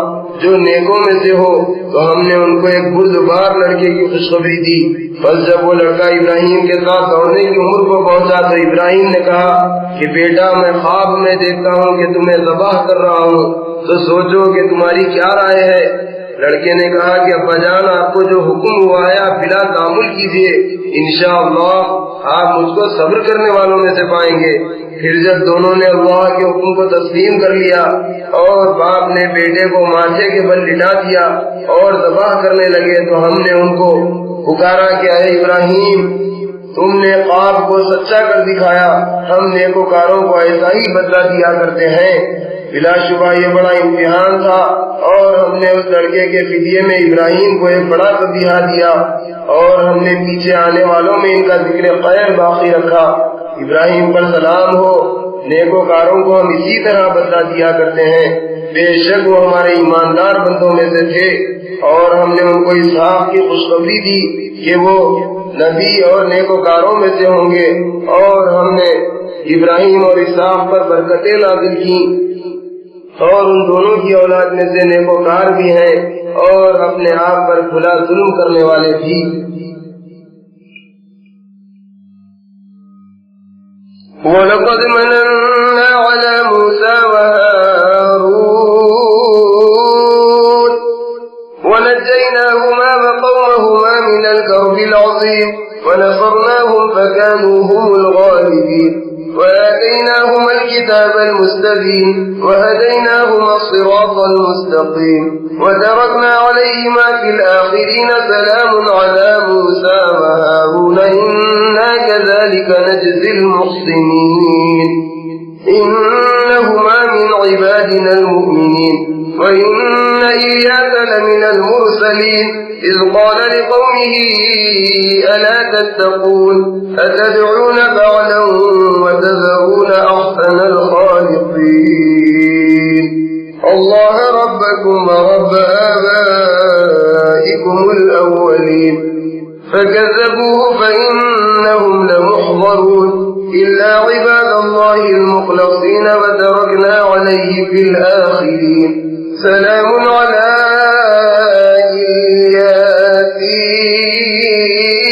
جو نیکوں میں سے ہو تو ہم نے ان کو ایک بردبار لڑکے کی خوشخبری دی بس جب وہ لڑکا ابراہیم کے ساتھ دوڑنے کی عمر کو پہنچا تو ابراہیم نے کہا کہ بیٹا میں خواب میں دیکھتا ہوں کہ تمہیں ذبح کر رہا ہوں تو سوچو کہ تمہاری کیا رائے ہے لڑکے نے کہا کہ ابا جان آپ کو جو حکم ہوا ہے آپ بلا تعامل کیجیے انشاءاللہ آپ مجھ کو صبر کرنے والوں میں سے پائیں گے پھر جب دونوں نے اللہ کے حکم کو تسلیم کر لیا اور باپ نے بیٹے کو ماتھے کے بل لٹا دیا اور ذبح کرنے لگے تو ہم نے ان کو پکارا کہ اے ابراہیم तुमने ख्वाब को सच्चा कर दिखाया, हम नेकोकारों को ऐसा ही बदला दिया करते हैं। बिलाशुबा ये बड़ा इम्तिहान था और हमने उस लड़के के फिदिये में इब्राहिम को एक बड़ा तबीहा दिया और हमने पीछे आने वालों में इनका जिक्र खैर बाकी रखा। इब्राहिम पर सलाम हो, नेकोकारों को हम इसी तरह बदला दिया करते हैं। बेशक वो हमारे ईमानदार बंदों में से थे और हमने उनको इसहाक की खुशखबरी दी कि वो नबी और नेकोकारों में से होंगे और हमने इब्राहिम और इसहाक पर बरकतें नाज़िल की और उन दोनों की औलाद में से नेकोकार भी हैं और अपने आप पर खुला जुल्म करने वाले भी। वलक़द मनन्ना अला मूसा व हारून वनज्जयनाहुमा व क़ौमहुमा मिनल कर्बिल अज़ीम वनसरनाहुम फकानू हुमुल गालिबीन وآتيناهما الكتاب المستبين وهديناهما الصراط المستقيم وتركنا عليهما في الآخرين سلام على موسى وهارون إنا كذلك نجزي المحسنين إنهما من عبادنا المؤمنين وإن إلياس لمن المرسلين إذ قال لقومه ألا تتقون أتدعون بعلا وتذرون أحسن الخالقين الله ربكم ورب آبائكم الأولين فكذبوه فإنهم لمحضرون إلا عباد الله المخلصين وتركنا عليه في الآخرين سلام على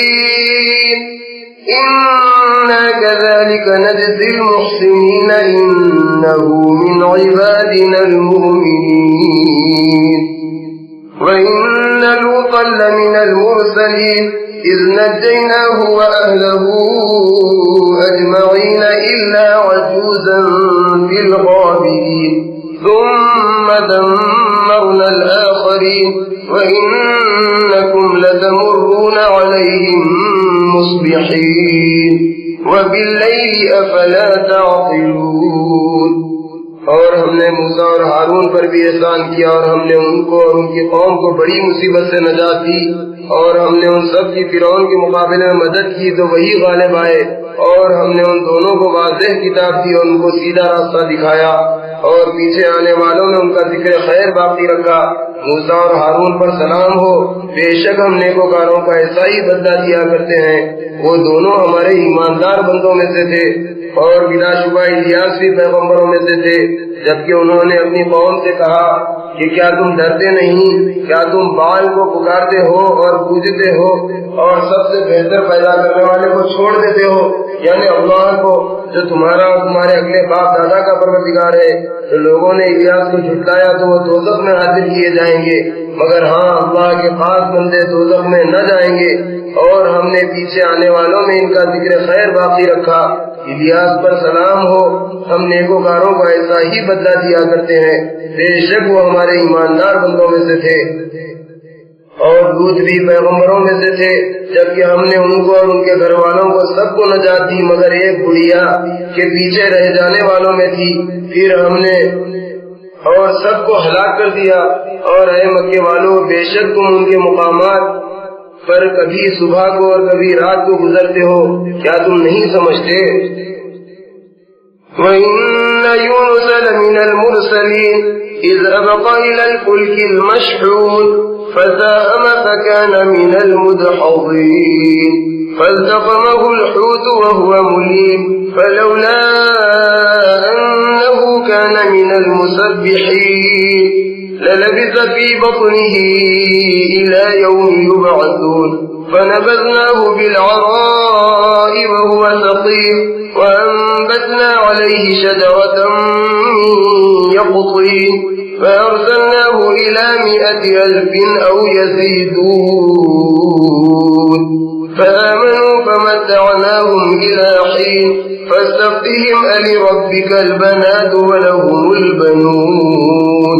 ياسين إنا كذلك نجزي المحسنين إنه من عبادنا المؤمنين وإن لوطا لمن المرسلين إذ نجيناه وأهله أجمعين إلا عجوزا في الغابرين ثم دمرنا الآخرين وإنكم لتمرون عليهم مصبحين وبالليل أفلا تعقلون और हमने मूसा और हारून पर भी एहसान किया और हमने उनको और उनकी कौम को बड़ी मुसीबत से नजात दी और हमने उन सब की फिरौन के मुकाबले में मदद की तो वही गालिब आए और हमने उन दोनों को वाज़ेह किताब दी और उनको सीधा रास्ता दिखाया और पीछे आने वालों में उनका जिक्र खैर बाकी रखा। मूसा और हारून पर सलाम हो, बेशक हम नेकोकारों का ऐसा ही बदला दिया करते हैं। वो दोनों हमारे ईमानदार बंदों में से थे और बिलाशुबा इलियास भी पैगम्बरों में से थे, जबकि उन्होंने अपनी कौम से कहा कि क्या तुम डरते नहीं, क्या तुम बाल को पुकारते हो और पूजते हो और सबसे बेहतर पैदा करने वाले को छोड़ देते हो, यानी अल्लाह को जो तुम्हारा और तुम्हारे अगले बाप दादा का परवरदिगार है। तो लोगों ने इलियास को झुटलाया तो वो दोज़ख में हाजिर किए जाएंगे, मगर हाँ अल्लाह के खास बंदे दोज़ख में न जाएंगे। और हमने पीछे आने वालों में इनका जिक्र खैर बाकी रखा। इलियास पर सलाम हो, हम नेकोकारों को ऐसा ही बदला दिया करते हैं, बेशक वो हमारे ईमानदार बंदों में से थे। और लूत भी पैगम्बरों में से थे, जबकि हमने उनको और उनके घर वालों को सबको नजात दी मगर एक बुढ़िया के पीछे रह जाने वालों में थी। फिर हमने और सबको हलाक कर दिया। और ऐ मक्के वालों, बेशक तुम उनके मुकामात पर कभी सुबह को और कभी रात को गुजरते हो, क्या तुम नहीं समझते? وَإِنَّ يُونُسَ لَمِنَ الْمُرْسَلِينَ إِذْ أَبَقَ إِلَى الْفُلْكِ الْمَشْحُونِ فَسَاهَمَ فَكَانَ مِنَ الْمُدْحَضِينَ فَالْتَقَمَهُ الْحُوتُ وَهُوَ مُلِيمٌ فَلَوْلَا أَنَّهُ كَانَ مِنَ الْمُسَبِّحِينَ لَلَبِثَ فِي بَطْنِهِ إِلَى يَوْمِ يُبْعَثُونَ فَنَبَذْنَاهُ بِالْعَرَاءِ وَهُوَ سَقِيمٌ وَأَنبَتْنَا عَلَيْهِ شَجَرَةً مِّن يَقْطِينٍ فَأَرْسَلْنَاهُ إِلَى 100,000 أَوْ يَزِيدُونَ فَآمَنُوا فَمَتَّعْنَاهُمْ إِلَى حِينٍ فَاسْتَفْتِهِمْ أَلِرَبِّكَ الْبَنَاتُ وَلَهُمُ الْبَنُونَ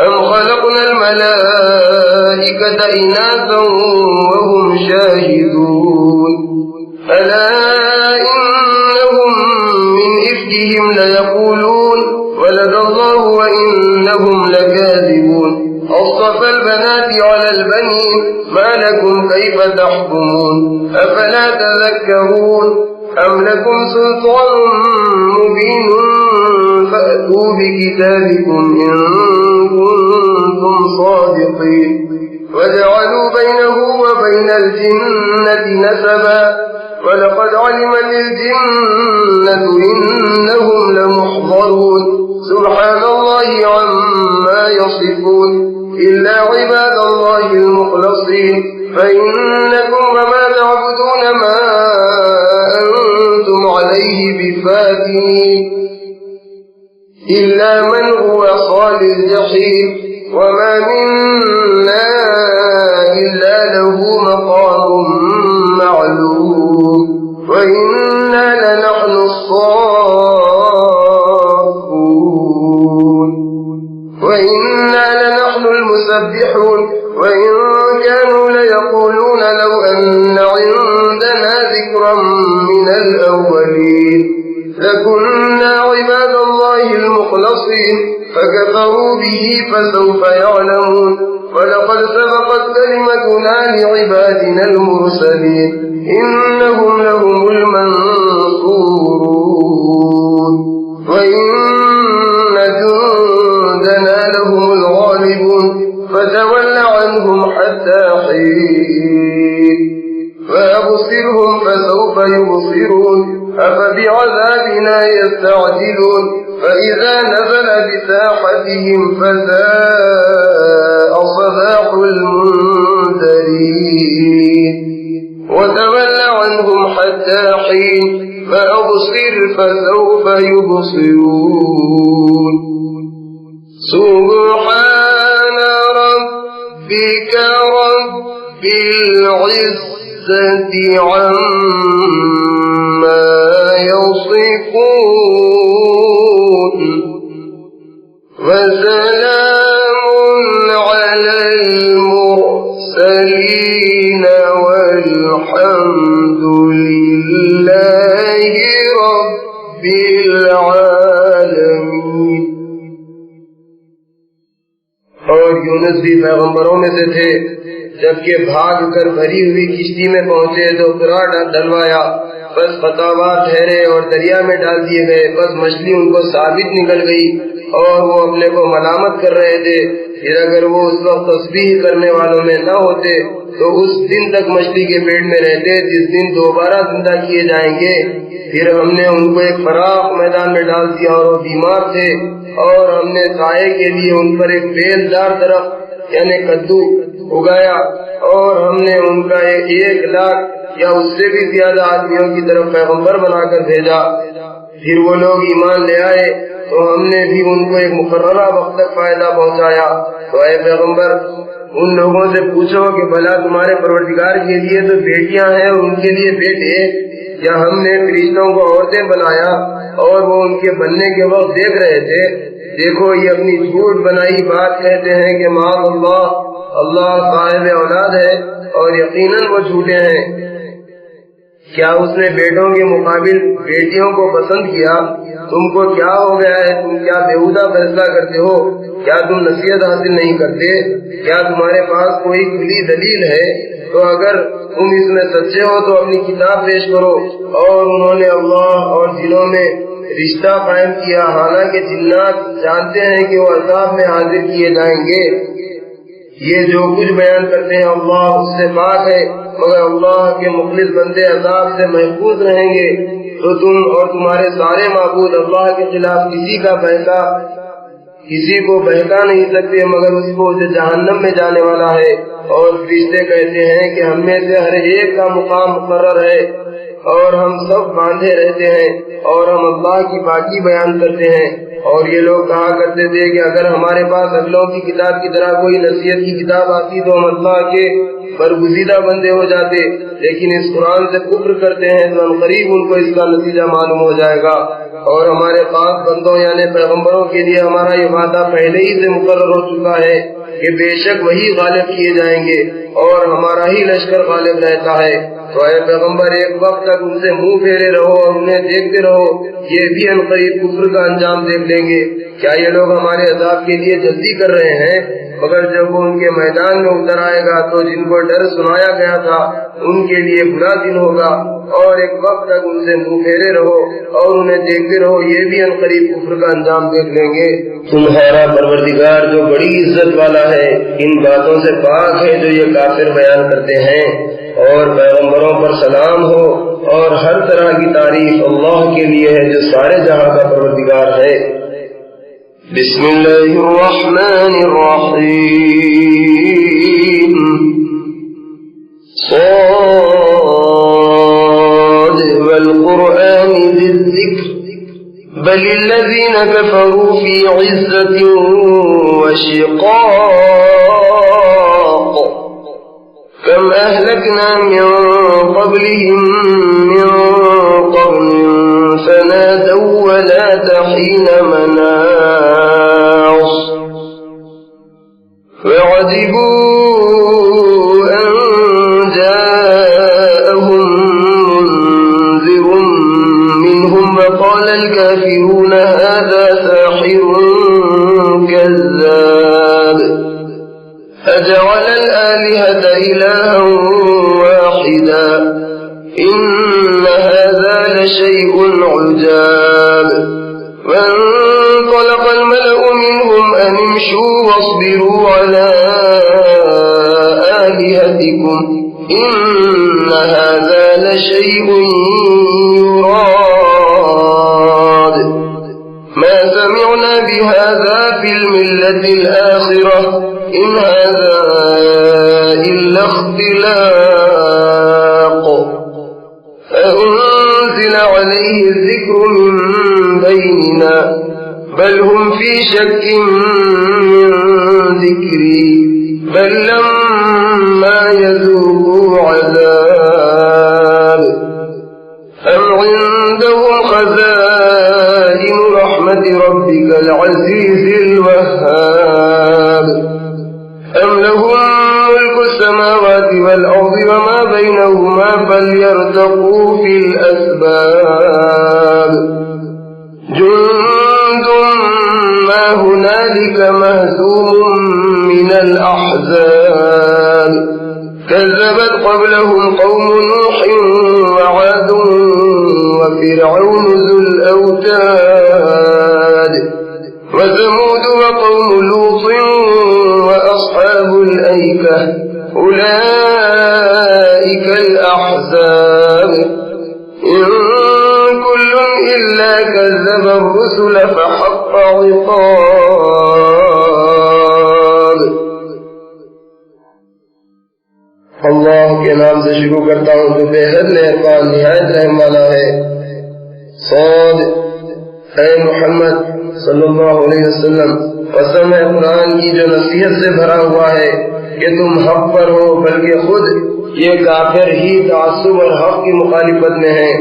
أَمْ خَلَقْنَا الْمَلَائِكَةَ إِنَاثًا وَهُمْ شَاهِدُونَ أَلَا وإنهم من إفكهم ليقولون ولد الله وإنهم لكاذبون أصطفى البنات على البنين ما لكم كيف تحكمون أفلا تذكرون أم لكم سلطان مبين فأتوا بكتابكم إن كنتم صادقين وجعلوا بينه وبين الجنة نسبا ولقد علمت الجنة إنهم لمحضرون سبحان الله عما يصفون إلا عباد الله المخلصين فإنكم وما تعبدون ما أنتم عليه بفاتنين إلا من هو صال الجحيم وما منا إلا له مقام معلوم وإنا لنحن الصافون وإنا لنحن المسبحون وإن كانوا ليقولون لو أن عندنا ذكرا من الأولين لكنا عباد الله المخلصين فكفروا به فسوف يعلمون ولقد سبقت كلمتنا لعبادنا المرسلين إنهم لهم المنصورون وإن جندنا لهم الغالبون فتول عنهم حتى حين فأبصرهم فسوف يبصرون أفبعذابنا يستعجلون فإذا نزل بساحتهم فساء صباح المنذرين وتول عنهم حتى حين فأبصر فسوف يبصرون سبحان ربك رب العزة عما يصفون وسلام على المرسلين والحمد لله رب العالمين. اور یونس بھی پیغمبروں میں سے تھے، جبکہ بھاگ کر بھری ہوئی کشتی میں پہنچے تو قرار ڈلوایا، بس فتاوا ٹھہرے اور دریا میں ڈال دیے گئے، بس مچھلی ان کو ثابت نکل گئی اور وہ اپنے کو ملامت کر رہے تھے. پھر اگر وہ اس وقت تسبیح کرنے والوں میں نہ ہوتے تو اس دن تک مچھلی کے پیٹ میں رہتے جس دن دوبارہ زندہ کیے جائیں گے. پھر ہم نے ان کو ایک فراخ میدان میں ڈال دیا اور وہ بیمار تھے، اور ہم نے سائے کے لیے ان پر ایک بیل دار درخت یعنی کدو اگایا، اور ہم نے ان کا 1,00,000 یا اس سے بھی زیادہ آدمیوں کی طرف پیغمبر بنا کر بھیجا. پھر وہ لوگ ایمان لے آئے تو ہم نے بھی ان کو ایک مقررہ وقت تک فائدہ پہنچایا. تو اے پیغمبر ان لوگوں سے پوچھو کہ بھلا تمہارے پروردگار کے لیے تو بیٹیاں ہیں اور ان کے لیے بیٹے، یا ہم نے فرشتوں کو عورتیں بنایا اور وہ ان کے بننے کے وقت دیکھ رہے تھے؟ دیکھو یہ اپنی جھوٹ بنائی بات کہتے ہیں کہ معاذ اللہ، اللہ صاحب اولاد ہے اور یقیناً وہ جھوٹے ہیں. کیا اس نے بیٹوں کے مقابل بیٹیوں کو پسند کیا؟ تم کو کیا ہو گیا ہے؟ تم کیا بےہودہ فیصلہ کرتے ہو؟ کیا تم نصیحت حاصل نہیں کرتے؟ کیا تمہارے پاس کوئی کھلی دلیل ہے؟ تو اگر تم اس میں سچے ہو تو اپنی کتاب پیش کرو. اور انہوں نے اللہ اور جنوں میں رشتہ قائم کیا، حالانکہ جنات جانتے ہیں کہ وہ عذاب میں حاضر کیے جائیں گے. یہ جو کچھ بیان کرتے ہیں اللہ اس سے پاک ہے، مگر اللہ کے مخلص بندے عذاب سے محفوظ رہیں گے. تو تم اور تمہارے سارے معبود اللہ کے خلاف کسی کو بہکا نہیں سکتے مگر اس کو جو جہنم میں جانے والا ہے. اور فرشتے کہتے ہیں کہ ہم میں سے ہر ایک کا مقام مقرر ہے اور ہم سب باندھے رہتے ہیں اور ہم اللہ کی پاکی بیان کرتے ہیں. اور یہ لوگ کہا کرتے تھے کہ اگر ہمارے پاس اگلوں کی کتاب کی طرح کوئی نصیحت کی کتاب آتی تو ہم اللہ کے برگزیدہ بندے ہو جاتے، لیکن اس قرآن سے کفر کرتے ہیں تو ہم قریب ان کو اس کا نتیجہ معلوم ہو جائے گا. اور ہمارے پاس بندوں یعنی پیغمبروں کے لیے ہمارا یہ وعدہ پہلے ہی سے مقرر ہو چکا ہے کہ بے شک وہی غالب کیے جائیں گے اور ہمارا ہی لشکر غالب رہتا ہے. تو اے پیغمبر ایک وقت تک ان سے منہ پھیرے رہو اور انہیں دیکھتے رہو، یہ بھی عنقریب کفر کا انجام دیکھ لیں گے۔ کیا یہ لوگ ہمارے عذاب کے لیے جلدی کر رہے ہیں؟ مگر جب وہ ان کے میدان میں اتر آئے گا تو جن کو ڈر سنایا گیا تھا ان کے لیے برا دن ہوگا، اور ایک وقت تک ان سے منہ پھیرے رہو اور انہیں دیکھتے رہو، یہ بھی عنقریب کفر کا انجام دیکھ لیں گے۔ تمہارا پروردگار جو بڑی عزت والا ہے ان باتوں سے پاک ہے جو یہ کافر بیان کرتے ہیں، اور پیغمبروں پر سلام ہو، اور ہر طرح کی تعریف اللہ کے لیے ہے جو سارے جہاں کا پروردگار ہے۔ بسم اللہ الرحمن الرحیم، صاد والقرآن ذی الذکر بل الذین کفروا فی عزة وشقاق کم اہلکنا من قبلهم من قرن فنادوا ولا تحین مناص فعجبوا أن جاءهم منذر منهم وقال الكافرون هذا ساحر كذاب أجعل الآلهة إلها واحدا إن هذا لشيء عجاب وانطلق الملأ منهم أن امشوا واصبروا على آلهتكم إن هذا لشيء يراد ما سمعنا بهذا في الملة الآخرة إن هذا إلا اختلاق أنزل عليه الذكر من بيننا بل هم في شك من ذكري بل لما يذوقوا عذاب أم عندهم خزائن رحمة ربك العزيز الوهاب أم لهم ملك السماوات والأرض وما بينهما فليرتقوا في الأسباب جند ما هنالك مهزوم من الأحزاب كذبت قبلهم قوم نوح وعاد وفرعون ذو الأوتاد وثمود وقوم لوط وأصحاب الأيكة أولئك الأحزاب إن كل إلا كذب الرسل فحق عقاب۔ اللہ کے نام سے شروع کرتا ہوں جو بے حد مہربان نہایت رحم والا ہے۔ صاد، اے محمد صلی اللہ علیہ وسلم، قسم ہے قرآن کی جو نصیحت سے بھرا ہوا ہے کہ تم حق پر ہو، بلکہ خود یہ کافر ہی تعصب اور حق کی مخالفت میں ہیں۔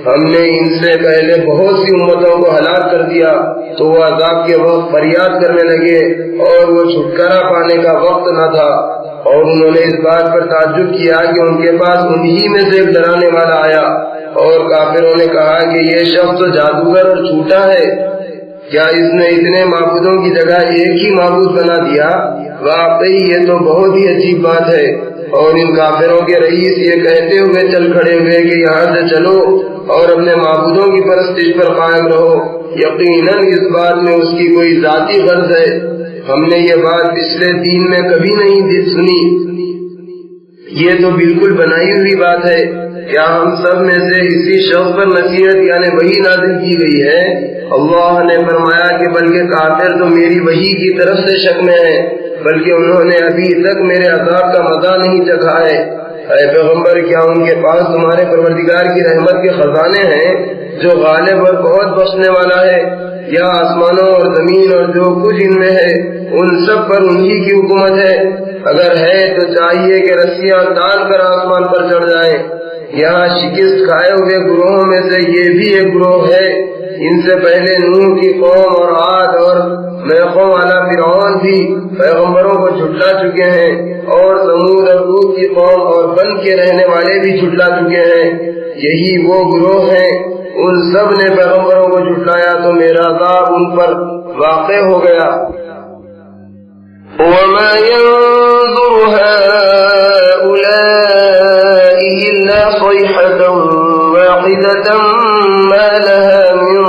ہم نے ان سے پہلے بہت سی امتوں کو ہلاک کر دیا تو وہ عذاب کے وقت فریاد کرنے لگے اور وہ چھٹکارا پانے کا وقت نہ تھا، اور انہوں نے اس بات پر تعجب کیا کہ ان کے پاس انہی میں سے ایک ڈرانے والا آیا، اور کافروں نے کہا کہ یہ شخص تو جادوگر اور جھوٹا ہے، کیا اس نے اتنے معبودوں کی جگہ ایک ہی معبود بنا دیا؟ واقعی یہ تو بہت ہی عجیب بات ہے۔ اور ان کافروں کے رئیس یہ کہتے ہوئے چل کھڑے ہوئے کہ یہاں سے چلو اور اپنے معبودوں کی پرستش پر قائم رہو، یقیناً اس بات میں اس کی کوئی ذاتی غرض ہے، ہم نے یہ بات پچھلے دین میں کبھی نہیں سنی، یہ تو بالکل بنائی ہوئی بات ہے۔ کیا ہم سب میں سے اسی شخص پر نصیحت یعنی وحی نازل کی گئی ہے؟ اللہ نے فرمایا کہ بلکہ کافر تو میری وحی کی طرف سے شک میں ہے، بلکہ انہوں نے ابھی تک میرے عذاب کا مزہ نہیں چکھا ہے۔ اے پیغمبر، کیا ان کے پاس تمہارے پروردگار کی رحمت کے خزانے ہیں جو غالب اور بہت بخشنے والا ہے، یا آسمانوں اور زمین اور جو کچھ ان میں ہے ان سب پر انہی کی حکومت ہے؟ اگر ہے تو چاہیے کہ رسیاں تان کر آسمان پر چڑھ جائیں۔ یہاں شکست کھائے ہوئے گروہوں میں سے یہ بھی ایک گروہ ہے، ان سے پہلے نوح کی قوم اور عاد اور میخوں والا فرعون بھی پیغمبروں کو جھٹلا چکے ہیں، اور ثمود اور لوط کی قوم اور بن کے رہنے والے بھی جھٹلا چکے ہیں، یہی وہ گروہ ہیں، ان سب نے پیغمبروں کو جھٹلایا تو میرا عذاب ان پر واقع ہو گیا۔ وَمَا يَنظُرُ هَؤُلَاءِ إِلَّا صَيْحَةً وَاحِدَةً مَا لَهَا مِن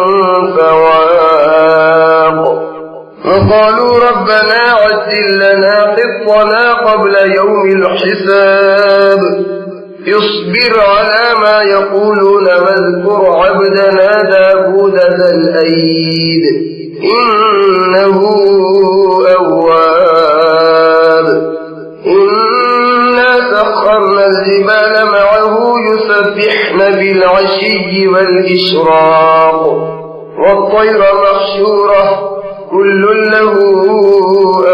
فَوَاقٍ وَقَالُوا رَبَّنَا عَجِّل لَّنَا قِطَّنَا قَبْلَ يَوْمِ الْحِسَابِ اصْبِرْ عَلَى مَا يَقُولُونَ وَاذْكُرْ عَبْدَنَا دَاوُودَ ذَا الْأَيْدِ إِنَّهُ أَوَّابٌ إِنَّا سَخَّرْنَا الْجِبَالَ مَعَهُ يُسَبِّحْنَ بِالْعَشِيِّ وَالْإِشْرَاقِ وَالطَّيْرَ مَحْشُورَةً كُلٌّ لَّهُ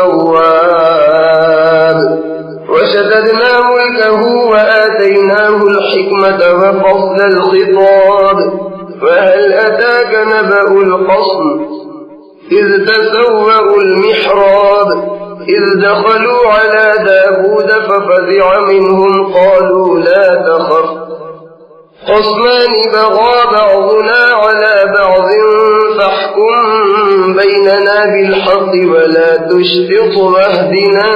أَوَّابٌ وَشَدَدْنَا مُلْكَهُ وَآتَيْنَاهُ الْحِكْمَةَ وَفَصْلَ الْخِطَابِ وَهَلْ أَتَاكَ نَبَأُ الْخَصْمِ إِذْ تَسَوَّرُوا الْمِحْرَابَ إِذْ دَخَلُوا عَلَى دَاوُودَ فَفَزِعَ مِنْهُمْ قَالُوا لَا تَخَفْ خَصْمَانِ بَغَىٰ بَعْضُنَا عَلَى بَعْضٍ فَاحْكُم بَيْنَنَا بِالْحَقِّ وَلَا تُشْطِطْ وَاهْدِنَا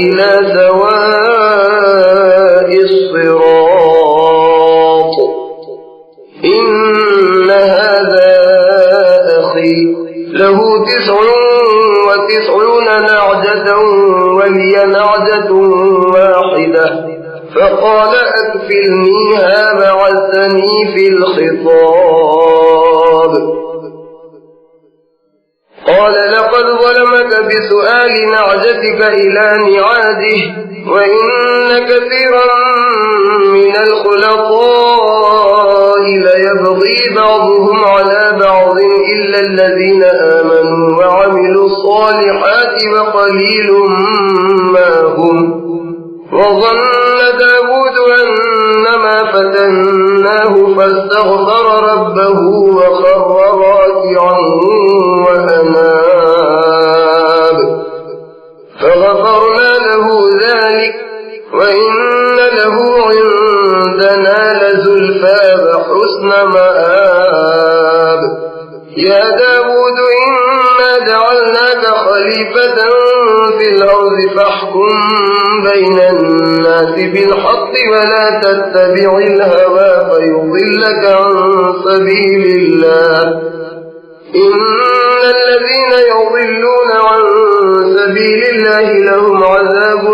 إِلَى سَوَاءِ الصِّرَاطِ إِنَّ هَٰذَا أَخِي لَهُ 99 نَعْجَةً وَلِيَ نَعْجَةٌ وَاحِدَةٌ فَقَالَ أَكْفِلْنِيهَا وَعَزَّنِي فِي الْخِطَابِ قال لقد ظلمك بسؤال نعجتك إلى نعاجه وإن كثيرا من الخلطاء ليبغي بعضهم على بعض إلا الذين آمنوا وعملوا الصالحات وقليل ما هم وظن داود أنما فتناه فاستغفر ربه وخر راكعا وأناب فغفرنا له ذلك وإن له عندنا لزلفى وحسن مآب يا داود إنا جعلناك خليفة في الأرض فاحكم بين الناس بالحق ولا تتبع الهوى فيضلك عن سبيل الله إن الذين يضلون عن سبيل الله لهم عذاب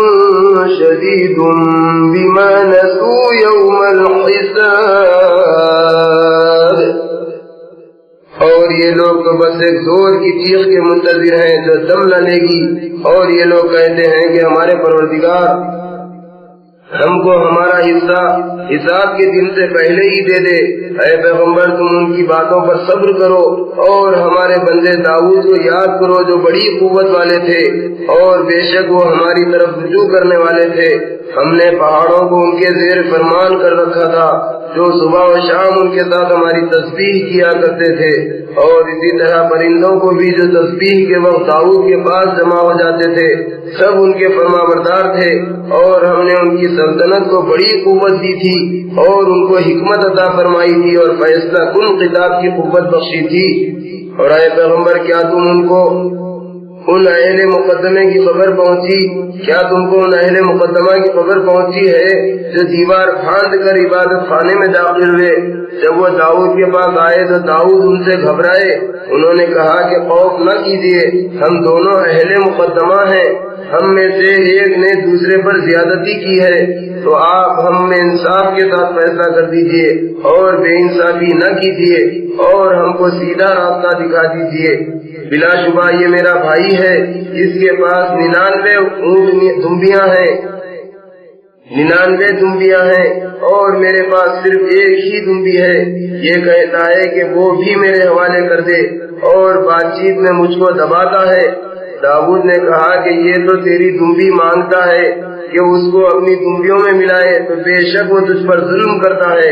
شديد بما نسوا يوم الحساب اور یہ لوگ تو بس ایک زور کی چیخ کے منتظر ہیں جو دم نہ لے گی، اور یہ لوگ کہتے ہیں کہ ہمارے پروردگار ہم کو ہمارا حصہ حساب کے دن سے پہلے ہی دے دے۔ اے پیغمبر تم ان کی باتوں پر صبر کرو اور ہمارے بندے داؤد کو یاد کرو جو بڑی قوت والے تھے اور بے شک وہ ہماری طرف رجوع کرنے والے تھے۔ ہم نے پہاڑوں کو ان کے زیر فرمان کر رکھا تھا جو صبح و شام ان کے ساتھ ہماری تسبیح کیا کرتے تھے، اور اسی طرح پرندوں کو بھی جو تسبیح کے وقت داؤد کے پاس جمع ہو جاتے تھے سب ان کے فرما بردار تھے، اور ہم نے ان کی سلطنت کو بڑی قوت دی تھی اور ان کو حکمت عطا فرمائی تھی اور فیصلہ کن خطاب کی قوت بخشی تھی۔ اور اے پیغمبر کیا تم ان کو ان اہل مقدمے کی خبر پہنچی؟ کیا تم کو ان اہل مقدمہ کی خبر پہنچی ہے جو دیوار پھاند کر عبادت خانے میں داخل ہوئے؟ جب وہ داؤد کے پاس آئے تو داؤد ان سے گھبرائے، انہوں نے کہا کہ خوف نہ کیجیے، ہم دونوں اہل مقدمہ ہیں، ہم میں سے ایک نے دوسرے پر زیادتی کی ہے تو آپ ہم میں انصاف کے ساتھ فیصلہ کر دیجیے اور بے انصافی نہ کیجیے اور ہم کو سیدھا راستہ دکھا دیجیے۔ بلا شبہ یہ میرا بھائی ہے، اس کے پاس 99 دمبیاں ہیں اور میرے پاس صرف ایک ہی دمبی ہے، یہ کہتا ہے کہ وہ بھی میرے حوالے کر دے اور بات چیت میں مجھ کو دباتا ہے۔ داؤد نے کہا کہ یہ تو تیری دمبی مانگتا ہے کہ اس کو اپنی دمبیوں میں ملائے تو بے شک وہ تجھ پر ظلم کرتا ہے،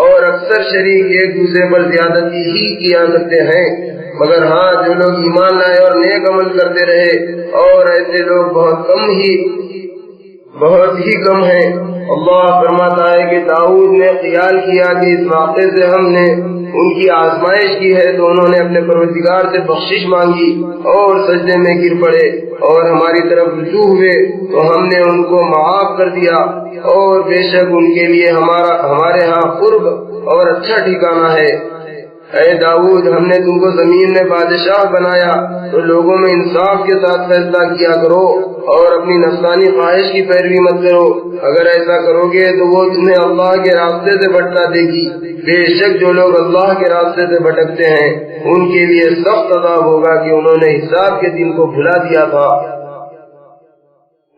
اور اکثر شریک ایک دوسرے پر زیادتی ہی کیا کرتے ہیں، مگر ہاں جو لوگ ایمان لائے اور نیک عمل کرتے رہے، اور ایسے لوگ بہت بہت ہی کم ہیں۔ اللہ فرماتا ہے کہ داؤد نے خیال کیا کہ اس واقعے سے ہم نے ان کی آزمائش کی ہے، تو انہوں نے اپنے پروردگار سے بخشش مانگی اور سجدے میں گر پڑے اور ہماری طرف رجوع ہوئے تو ہم نے ان کو معاف کر دیا، اور بے شک ان کے لیے ہمارے ہاں قرب اور اچھا ٹھکانہ ہے۔ اے داؤد، ہم نے تم کو زمین میں بادشاہ بنایا تو لوگوں میں انصاف کے ساتھ فیصلہ کیا کرو اور اپنی نفسانی خواہش کی پیروی مت کرو، اگر ایسا کرو گے تو وہ تمہیں اللہ کے راستے سے بھٹکا دے گی، بے شک جو لوگ اللہ کے راستے سے بھٹکتے ہیں ان کے لیے سخت عذاب ہوگا کہ انہوں نے حساب کے دن کو بھلا دیا تھا۔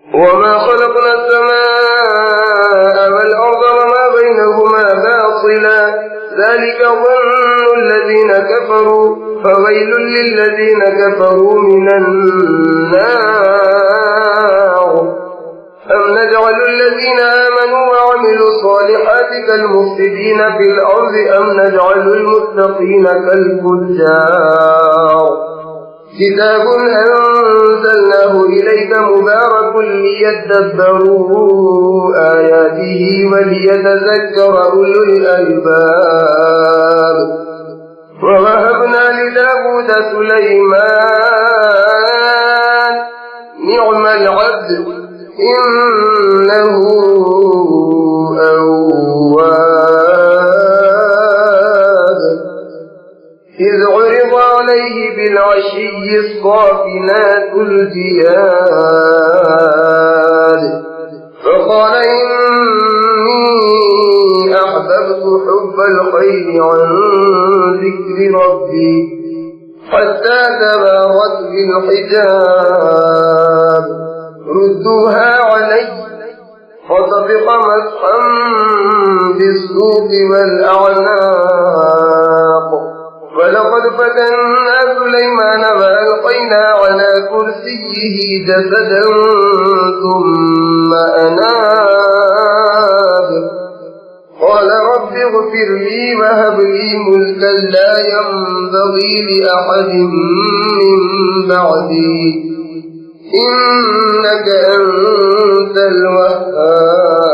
وَمَا خَلَقْنَا السَّمَاءَ وَالْأَرْضَ وَمَا بَيْنَهُمَا بَاطِلًا ذَلِكَ ظَنُّ الَّذِينَ كَفَرُوا فَوَيْلٌ لِّلَّذِينَ كَفَرُوا مِنَ النَّارِ أَمْ نَجْعَلُ الَّذِينَ آمَنُوا وَعَمِلُوا الصَّالِحَاتِ كَالْمُفْسِدِينَ فِي الْأَرْضِ أَمْ نَجْعَلُ الْمُتَّقِينَ كَالْفُجَّارِ كتاب أنزلناه إليك مبارك ليدبروا آياته وليتذكر أولو الألباب ووهبنا لداود سليمان نعم العبد إنه أواب إذ عرض عليه بالعشي الصافنات الجياد فقال إني أحببت حب الخير عن ذكر ربي حتى تبارت بالحجاب ردوها علي فطفق مسحا بالسوق والأعناق ولقد فتنا سليمان وألقينا على كرسيه جسدا ثم أناب قال رب اغفر لي وهب لي ملكا لا ينبغي لأحد من بعدي إنك أنت الوهاب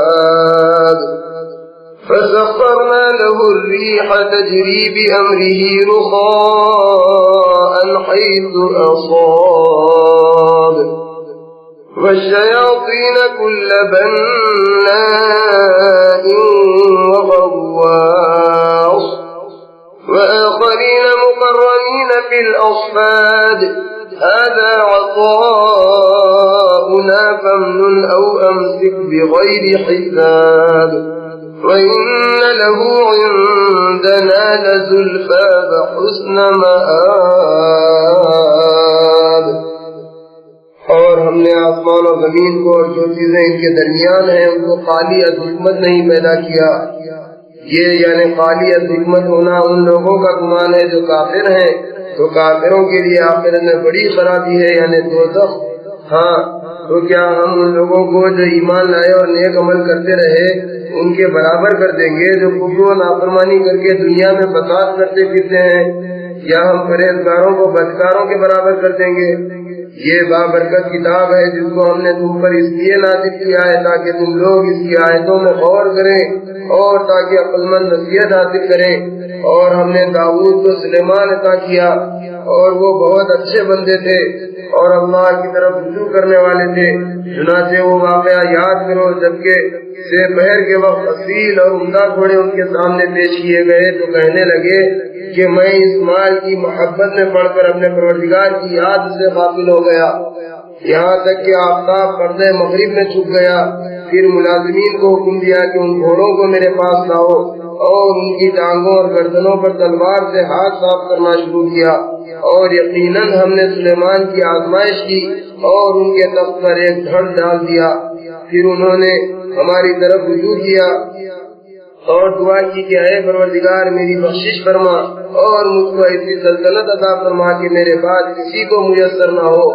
فسخرنا له الريح تجري بأمره رخاء حيث أصاب والشياطين كل بناء وغواص وآخرين مقرنين في الأصفاد هذا عطاؤنا فامنن أو أمسك بغير حساب وإن له عندنا لزلفى وحسن مآب اور ہم نے آسمان و زمین کو اور جو چیزیں ان کے درمیان ہیں ان کو خالی حکمت نہیں پیدا کیا، یہ یعنی خالی حکمت ہونا ان لوگوں کا گمان ہے جو کافر ہیں، تو کافروں کے لیے آخرت میں بڑی خرابی ہے یعنی دوزخ۔ ہاں تو کیا ہم ان لوگوں کو جو ایمان لائے اور نیک عمل کرتے رہے ان کے برابر کر دیں گے جو کفر و نافرمانی کر کے دنیا میں فساد کرتے پھرتے ہیں، یا ہم پرہیزگاروں کو بدکاروں کے برابر کر دیں گے؟ یہ بابرکت کتاب ہے جس کو ہم نے تم پر اس لیے نازل کیا ہے تاکہ تم لوگ اس کی آیتوں میں غور کریں اور تاکہ عقل مند نصیحت حاصل کریں۔ اور ہم نے داؤد کو سلیمان عطا کیا اور وہ بہت اچھے بندے تھے اور اللہ کی طرف رجوع کرنے والے تھے۔ چنانچہ وہ واقعہ یاد کرو جبکہ سے پہر کے وقت اصیل اور عمدہ گھوڑے ان کے سامنے پیش کیے گئے تو کہنے لگے کہ میں اس مال کی محبت میں پڑھ کر اپنے پروردگار کی یاد سے غافل ہو گیا، یہاں تک کہ آفتاب پردے مغرب میں چھپ گیا۔ پھر ملازمین کو حکم دیا کہ ان گھوڑوں کو میرے پاس لاؤ اور ان کی ٹانگوں اور گردنوں پر تلوار سے ہاتھ صاف کرنا شروع کیا، اور یقیناً ہم نے سلیمان کی آزمائش کی اور ان کے تخت پر ایک دھڑ ڈال دیا۔ پھر انہوں نے ہماری طرف رجوع کیا اور دعا کی کہ اے پروردگار میری بخشش فرما اور مجھ کو ایسی سلطنت عطا فرما کہ میرے بعد کسی کو میسر نہ ہو،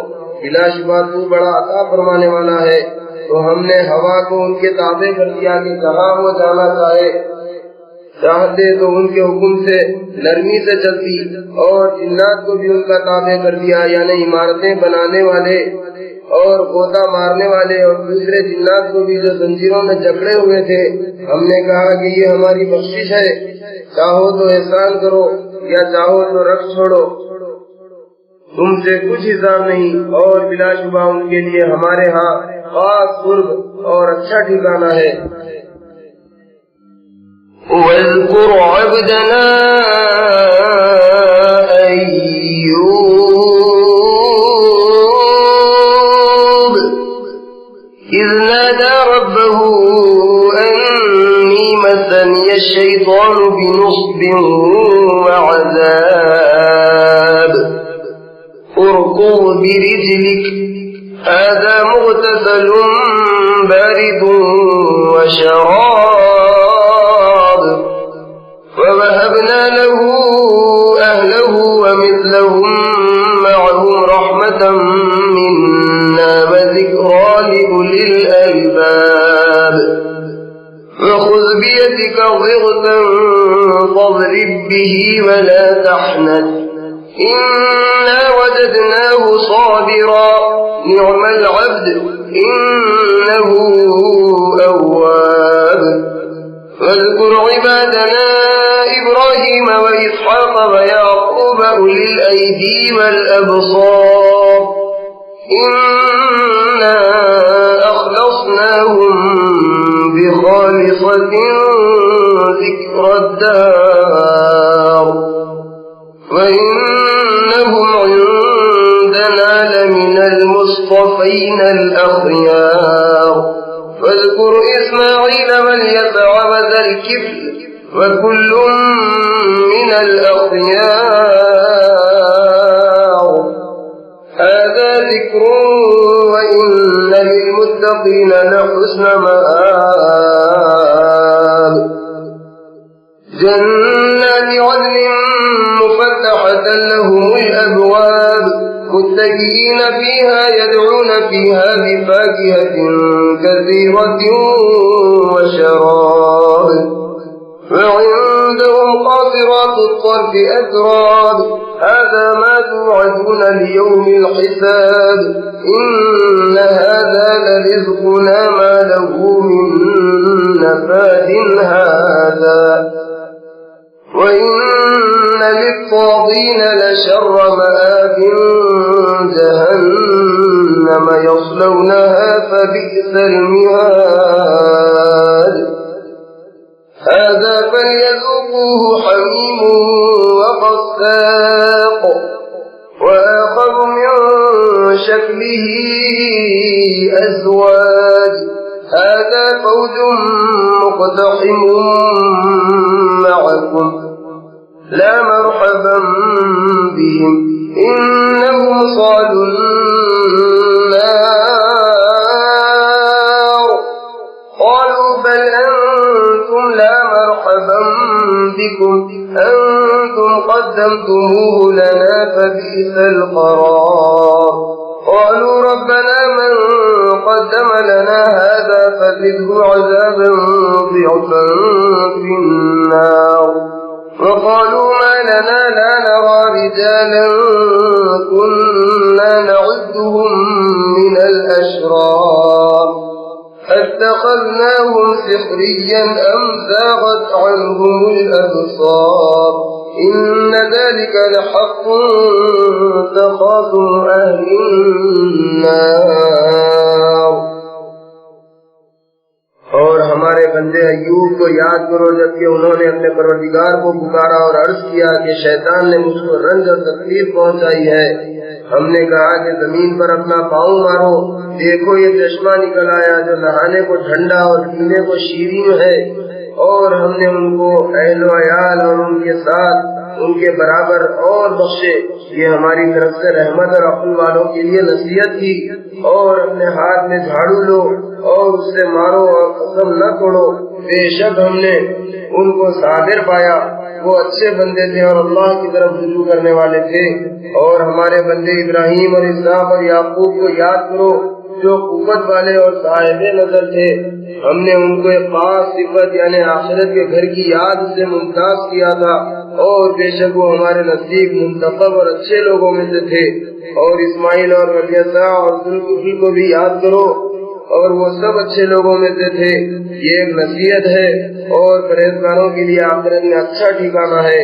بلا شبہ تو بڑا عطا فرمانے والا ہے۔ تو ہم نے ہوا کو ان کے تابع کر دیا کہ جہاں وہ جانا چاہتے تو ان کے حکم سے نرمی سے چلتی، اور جنات کو بھی ان کا تابع کر دیا یعنی عمارتیں بنانے والے और गोता मारने वाले और दूसरे जिन्नात को भी जो जंजीरों में जकड़े हुए थे, हमने कहा कि ये हमारी बख्शिश है, चाहो तो एहसान करो या चाहो तो रख छोड़ो, तुमसे कुछ हिसाब नहीं। और बिलाशुबा उनके लिए हमारे यहाँ खास कुर्ब और अच्छा ठिकाना है। वज़्कुर अब्दना إذ نادى ربه أني مسني الشيطان بنصب وعذاب اركض برجلك هذا مغتسل بارد وشراب ووهبنا له أهله ومثلهم معهم رحمة منا وذكرى لأولي الألباب وخذ بيدك ضغثا فاضرب به ولا تحنث إنا وجدناه صابرا نعم العبد إنه أواب واذكر عبادنا إبراهيم وإسحاق ويعقوب أولي الأيدي والأبصار إنا أخلصناهم بخالصة ذكر الدار وإنهم عندنا لمن المصطفين الأخيار واذكر إسماعيل واليسع وذا الكفل وكل من الأخيار هذا ذكر وإن للمتقين لحسن مآب جنات عدن مفتحة لهم الأبواب متكئين فيها يدعون فيها بفاكهة كثيرة وشراب وعندهم قاصرات الطرف أتراب هذا ما توعدون ليوم الحساب إن هذا لرزقنا ما له من نفاد هذا وإن للطاغين لشر مآب جهنم يصلونها فبئس المهاد هذا فليذوقوه حميم وغساق وآخر من شكله أزواج هذا فوج مقتحم معكم لا مرحبا بهم إنهم صالوا النار قالوا بل أنتم لا مرحبا بكم أنتم قدمتموه لنا فبئس القرار قالوا ربنا من قدم لنا هذا فزده عذابا ضعفا في النار وقالوا ما لنا لا نرى رجالا كنا نعدهم من الأشرار اتخذناهم سحريا أم زاغت عنهم الأبصار إن ذلك لحق تخاصم أهل النار और हमारे बंदे अय्यूब को याद करो जबकि उन्होंने अपने परवरदिगार को पुकारा और अर्ज किया कि शैतान ने मुझको रंज और तकलीफ पहुंचाई है। हमने कहा कि जमीन पर अपना पाँव मारो, देखो ये चश्मा निकल आया जो नहाने को ठंडा और पीने को शीरीन है। और हमने उनको अहलो अयाल और उनके साथ उनके बराबर और बख्शे। ये हमारी तरफ से रहमत और अक्ल वालों के लिए नसीहत थी। और अपने हाथ में झाड़ू लो और उससे मारो और कसम न तोड़ो, बेशक हमने उनको साबिर पाया, वो अच्छे बंदे थे और अल्लाह की तरफ रुजू करने वाले थे। और हमारे बंदे इब्राहिम और इसहाक और याकूब को याद करो जो कुव्वत वाले और साहिबे नजर थे। हमने उनको एक खास सिफत यानी आखिरत के घर की याद से मुमताज किया था और बेशक वो हमारे नजदीक मुंतखब और अच्छे लोगों में से थे। और इस्माइल और वलियसा और जुल्किफल को भी याद करो, और वो सब अच्छे लोगों में से थे। ये एक नसीहत है और परहेजगारों के लिए आखिरत में अच्छा ठिकाना है,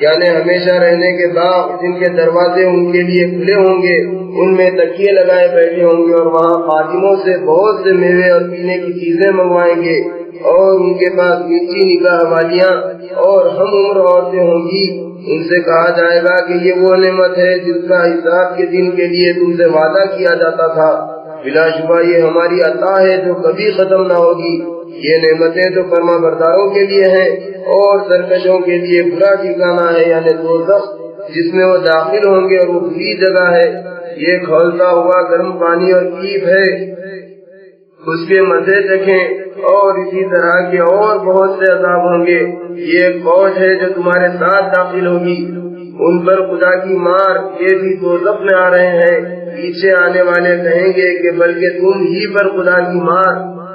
यानी हमेशा रहने के बाग जिनके दरवाजे उनके लिए खुले होंगे, उनमें तकिए लगाए बैठे होंगे, और वहाँ खादिमों से बहुत से मेवे और पीने की चीजें मंगवाएंगे, और उनके पास मीठी निगाह वालियाँ और हम उम्र औरतें होंगी। उनसे कहा जाएगा कि ये वो नेमत है जिसका हिसाब के दिन के लिए तुमसे वादा किया जाता था। बिलाशुबा ये हमारी अता है जो कभी खत्म न होगी। ये नेमतें तो फरमाबरदारों के लिए हैं, और सरकशों के लिए बुरा ठिकाना है, यानी दोज़ख, जिसमें वो दाखिल होंगे, और वो बुरी जगह है। ये खौलता हुआ गर्म पानी और कीप है, उसके मजे चखें। और इसी तरह के और बहुत से अज़ाब होंगे। ये फौज है जो तुम्हारे साथ दाखिल होगी, उन पर खुदा की मार, ये भी दोज़ख में आ रहे हैं। पीछे आने वाले कहेंगे कि बल्कि तुम ही पर खुदा की मार,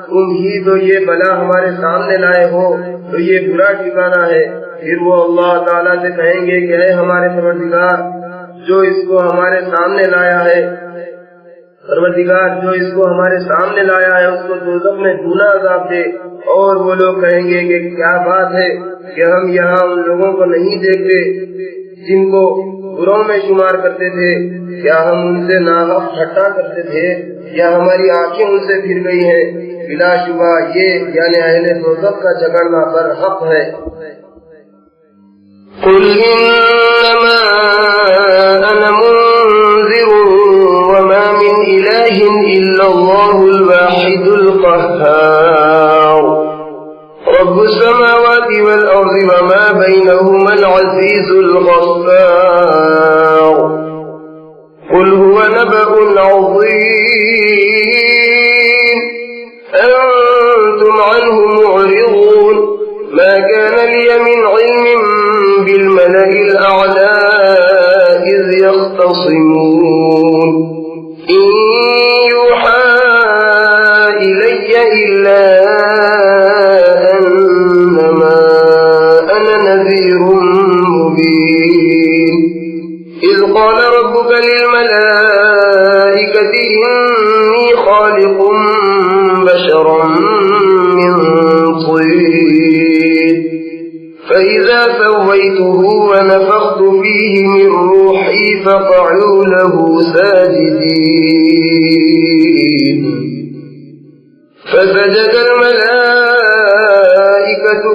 तुम ही तो ये बला हमारे सामने लाए हो, तो ये बुरा ठिकाना है। फिर वो अल्लाह ताला से कहेंगे कि है हमारे परवरदिगार जो इसको हमारे सामने लाया है, परवरदिगार जो इसको हमारे सामने लाया है उसको दोज़ख में दूना अज़ाब दे। और वो लोग कहेंगे कि क्या बात है कि हम यहाँ उन लोगों को नहीं देखते जिनको बुरों में शुमार करते थे, क्या हम उनसे नाहक ठट्टा करते थे, या हमारी आंखें उनसे फिर गई हैं। बिलाशुबा ये यानी अहले दोज़ख का झगड़ना पर हक है। कुल इन्नमा अना मुन्ज़िरुन वमा मिन इलाहिन इल्लल्लाहुल वाहिदुल क़ह्हार रब्बुस समावाति वल अर्ज़ि वमा बैनहुमल अज़ीज़ुल गफ़्फ़ार कुल हुवा नबअुन अज़ीम अंतुम अन्हु मु'रिज़ून मा कान लिय मिन इल्मिन बिल मलइल अ'ला इज़ यख़्तसिमून इन युहा इलय्य इल्ला अन्नमा अना नज़ीरुम मुबीन इज़ क़ाल रब्बुका लिल मलाइकति इन्नी ख़ालिक़ुम बशरन मिन तीन فإذا سويته ونفخت فيه من روحي فقعوا له ساجدين فسجد الملائكة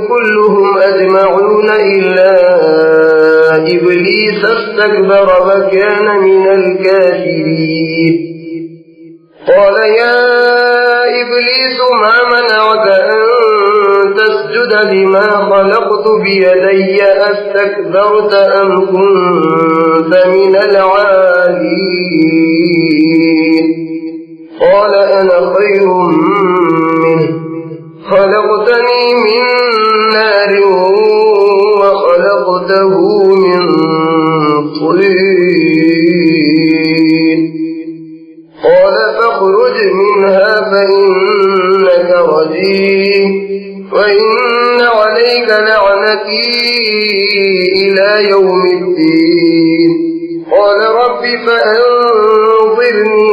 كلهم أجمعون إلا إبليس استكبر وكان من الكافرين قال يا إبليس ما منعك أن تسجد لما خلقت بيدي أستكبرت أم كنت من العالين قال أنا خير منه خلقتني من نار وخلقته من طين قال فاخرج منها فإنك رجيم وإن عليك لعنتي إلى يوم الدين قال رب فأنظرني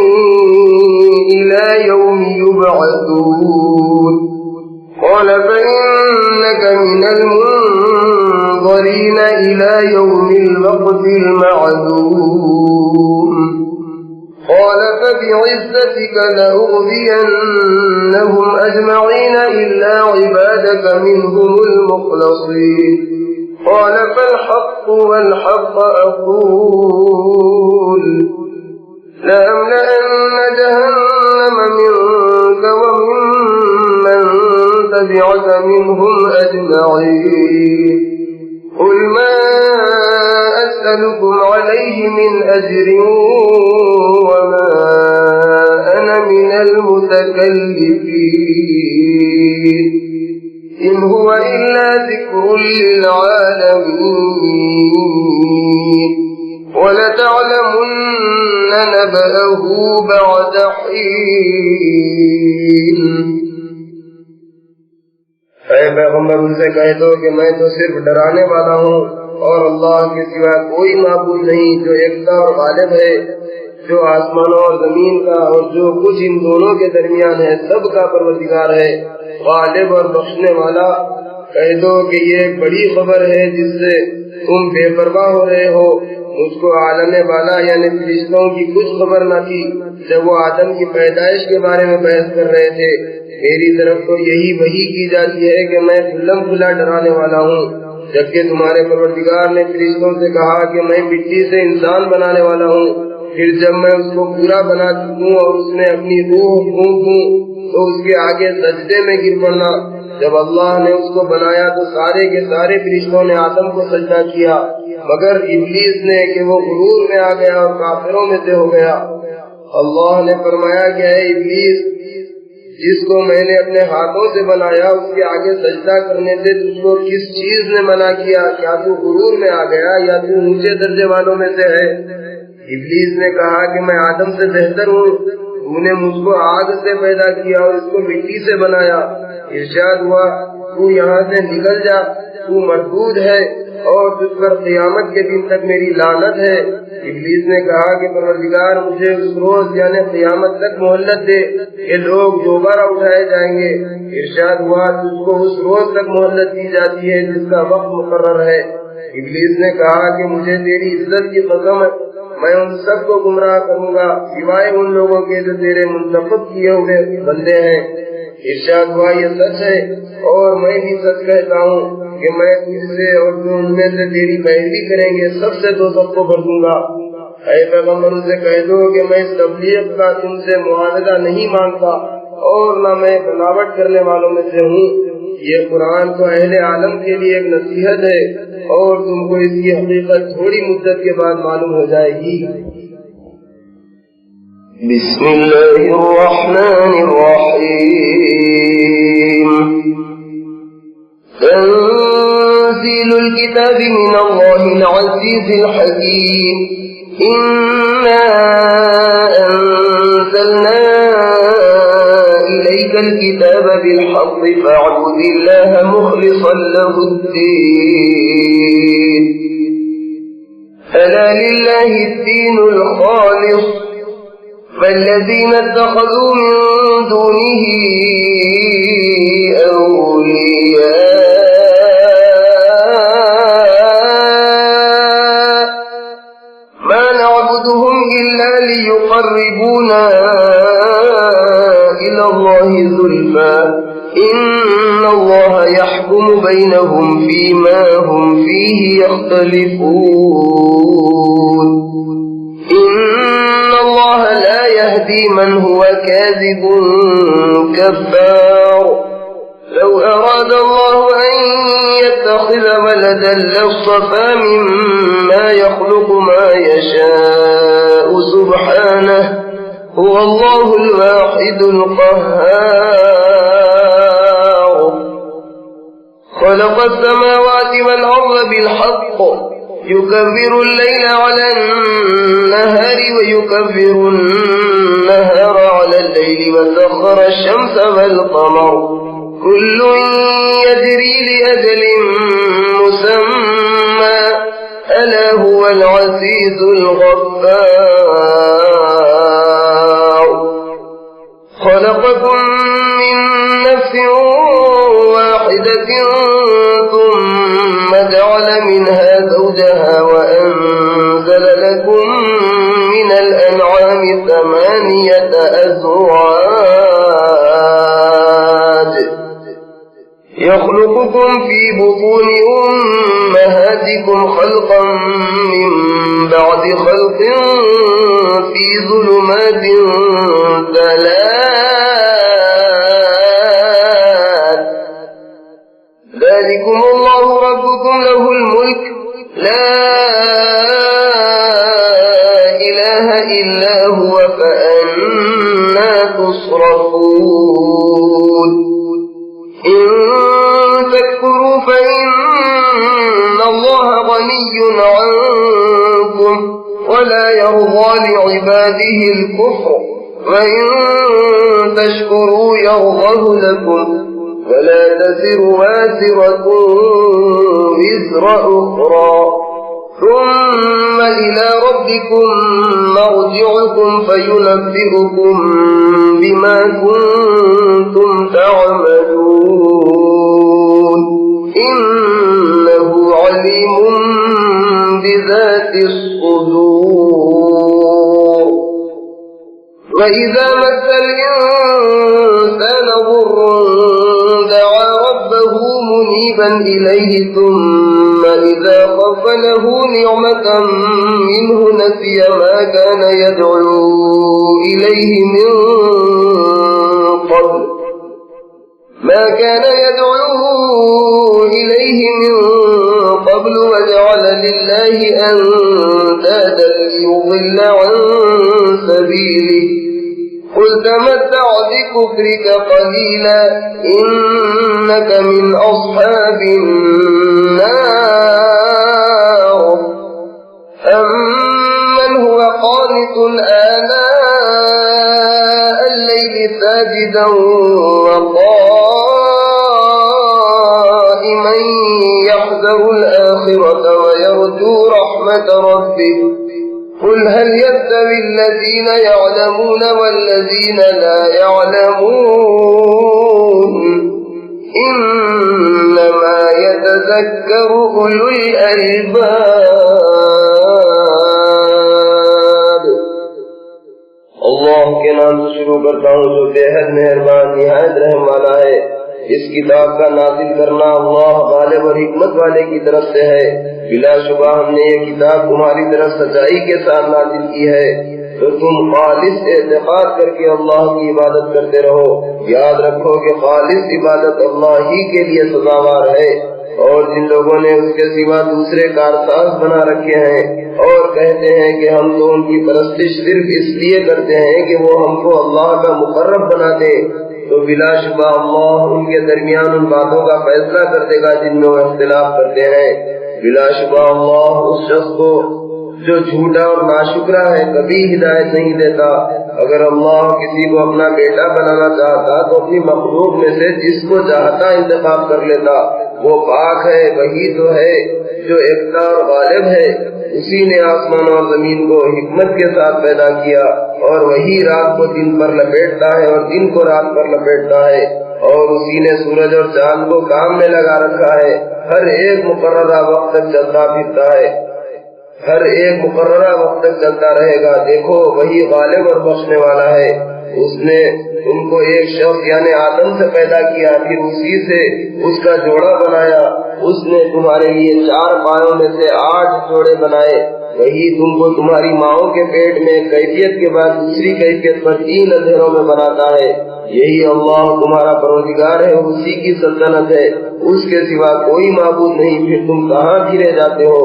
إلى يوم يبعثون قال فإنك من المنظرين إلى يوم الوقت المعلوم قال فبعزتك لأغوينهم أجمعين إلا عبادك منهم المخلصين قال فالحق والحق أقول لأملأن جهنم منك وممن تبعك منهم أجمعين قل ما أسألكم عليه من أجر وما أنا من المتكلفين إن هو إلا ذكر للعالمين ولتعلمن نبأه بعد حين ऐ पैगम्बर उनसे कह दो कि मैं तो सिर्फ डराने वाला हूँ और अल्लाह के सिवा कोई माबूद नहीं जो एकता और गालिब है, जो आसमानों और जमीन का और जो कुछ इन दोनों के दरमियान है सब का परवरदिगार है, गालिब और बख्शने वाला। कह दो कि ये एक बड़ी खबर है जिससे तुम बेपरवाह हो रहे हो। मुझको आलम वाला यानी फरिश्तों की कुछ खबर न थी जब वो आदम की पैदाइश के बारे में बहस कर रहे थे। मेरी तरफ तो यही वही की जाती है कि मैं खुल्लम खुला डराने वाला हूँ, जबकि तुम्हारे परवरदिगार ने फरिश्तों से कहा कि मैं मिट्टी से इंसान बनाने वाला हूँ। फिर जब मैं उसको पूरा बना चुकूं और उसमें अपनी रूह फूंक दूं तो उसके आगे सजदे में गिर पड़ना। जब अल्लाह ने उसको बनाया तो सारे के सारे फरिश्तों ने आदम को सजदा किया, मगर इब्लीस ने कि वो गुरूर में आ गया और काफिरों में से हो गया। अल्लाह ने फरमाया कि ऐ इब्लीस, जिसको मैंने अपने हाथों से बनाया उसके आगे सजदा करने से तुझको किस चीज ने मना किया? क्या तू गुरूर में आ गया या तू ऊंचे दर्जे वालों में से है? इब्लीस ने कहा कि मैं आदम से बेहतर हूँ, तूने मुझको आग से पैदा किया और इसको मिट्टी से बनाया। इरशाद हुआ, तू यहाँ से निकल जा, तू मरदूद है और तुझ पर क़यामत के दिन तक मेरी लानत है। इब्लीस ने कहा कि परवरदिगार, मुझे उस रोज यानी क़यामत तक मोहल्लत दे, ये लोग दोबारा उठाए जाएंगे। इरशाद हुआ, तुझको उस रोज तक मोहल्लत दी जाती है जिसका वक्त मुकर्रर है। इब्लीस ने कहा कि मुझे तेरी इज्जत की कसम, मैं उन सबको गुमराह करूंगा सिवाय उन लोगों के जो तेरे मुंतखब किए हुए बंदे हैं। इरशाद हुआ, ये सच है और मैं भी सच कहता हूँ कि मैं तुझसे और जो उनमें से तेरी पैरवी करेंगे सबसे दो सबको भर दूंगा। ऐ पैगम्बर, उनसे कह दो कि मैं तबलीग का तुमसे मुआवजा नहीं मांगता और न मैं बनावट करने वालों में से हूँ। ये कुरान तो अहले आलम के लिए एक नसीहत है और तुमको इसकी हकीकत थोड़ी मुद्दत के बाद मालूम हो जाएगी। बिस्मिल्लाहिर्रहमानिर्रहीम। तंज़ीलुल किताबि मिनल्लाहिल अज़ीज़िल हकीम। इन्ना अंज़लना इलैकल किताब बिलहक़्क़ फ़अब्ुदिल्लाह मुख़लिसन लहुद्दीन। अला लिल्लाहिद्दीनुल ख़ालिस वल्लज़ीना इत्तख़ज़ू मिन दूनिही औलिया मा नअबुदुहुम इल्ला लियुक़र्रिबूना इलल्लाहि ज़ुल्फ़ा इन्नल्लाहा यहकुमु बैनहुम फ़ीमा हुम फ़ीहि यख़्तलिफ़ून। इन्नल्लाहा ला यहदी मन हुवा काज़िबुन कफ़्फ़ार। लौ अरादा अल्लाहु अन यत्तख़िज़ वलदन लastafaa मिम्मा यख़्लुक़ु मा यशाअु सुब्हानहु हुवा अल्लाहुल वाहिदुल क़ह्हार। ख़लक़स समावाति वल अर्ज़ बिलहक़्क़ युकव्विरु अल-लैल अला अन-नहारि व युकव्विरु अन-नहार अला अल-लैल व सख़्ख़रा अश-शम्स वल-क़मर कुल्लुन यजरी लिअजलिन मुसम्मा अला हुवल अज़ीज़ुल गफ़्फ़ार। خلقكم من نفس واحدة ثم جعل منها زوجها وأنزل لكم من الأنعام 8 أزواج يخلقكم في بطون أمهاتكم خلقا من بعد خلق في ظلمات 3 ذلكم الله ربكم له الملك لا إله إلا هو فأنا تصرفون إن تكفروا فإن الله غني عنكم ولا يرضى لعباده الكفر وإن تشكروا يرضه لكم ولا تزر وازرة وزر وزر أخرى ثم إلى ربكم مرجعكم فينبئكم بما كنتم تعملون إنه عليم بذات الصدور وإذا مس الإنسان ضر دعا ربه منيبا إليه ثم إذا خفله نعمة منه نسي ما كان يدعو إليه من قبل وجعل لله أندادا ليضل عن سبيله قل تمتع بكفرك قليلا إنك من أصحاب النار أمن هو قانت آناء الليل ساجدا وقائما يحذر الآخرة ويرجو رحمة ربه قل هل يستوي الذين يعلمون والذين لا يعلمون إنما يتذكر أولو الألباب اللہ کے نام سے شروع کرتا ہوں جو بے حد مہربان نہایت رحم والا ہے۔ اس کتاب کا نازل کرنا اللہ غالب اور حکمت والے کی طرف سے ہے۔ بلا شبہ ہم نے یہ کتاب تمہاری طرف سچائی کے ساتھ نازل کی ہے تو تم خالص اعتقاد کر کے اللہ کی عبادت کرتے رہو۔ یاد رکھو کہ خالص عبادت اللہ ہی کے لیے سزاوار ہے، اور جن لوگوں نے اس کے سوا دوسرے کارساز بنا رکھے ہیں اور کہتے ہیں کہ ہم تو ان کی پرستش صرف اس لیے کرتے ہیں کہ وہ ہم کو اللہ کا مقرب بنا دے، تو بلا شبہ اللہ ان کے درمیان ان باتوں کا فیصلہ کر دے گا جن میں وہ اختلاف کرتے ہیں۔ بلا شبہ اللہ اس شخص کو جو جھوٹا اور ناشکرا ہے کبھی ہدایت نہیں دیتا۔ اگر اللہ کسی کو اپنا بیٹا بنانا چاہتا تو اپنی مخلوق میں سے جس کو چاہتا انتخاب کر لیتا۔ وہ پاک ہے، وہی تو ہے جو ایکتا اور غالب ہے۔ اسی نے آسمان اور زمین کو حکمت کے ساتھ پیدا کیا، اور وہی رات کو دن پر لپیٹتا ہے اور دن کو رات پر لپیٹتا ہے، اور اسی نے سورج اور چاند کو کام میں لگا رکھا ہے۔ ہر ایک مقررہ وقت تک چلتا پھرتا ہے، ہر ایک مقررہ وقت تک چلتا رہے گا۔ دیکھو وہی غالب اور بخشنے والا ہے۔ اس نے تم کو ایک شخص یعنی آدم سے پیدا کیا، پھر اسی سے اس کا جوڑا بنایا۔ اس نے تمہارے لیے 4 پایوں میں سے 8 جوڑے بنائے۔ وہی تم کو تمہاری ماؤں کے پیٹ میں کیفیت کے بعد دوسری کیفیت پر 3 اندھیروں میں بناتا ہے۔ یہی اللہ تمہارا پروردگار ہے، اسی کی سلطنت ہے، اس کے سوا کوئی معبود نہیں۔ پھر تم کہاں پھرے جاتے ہو؟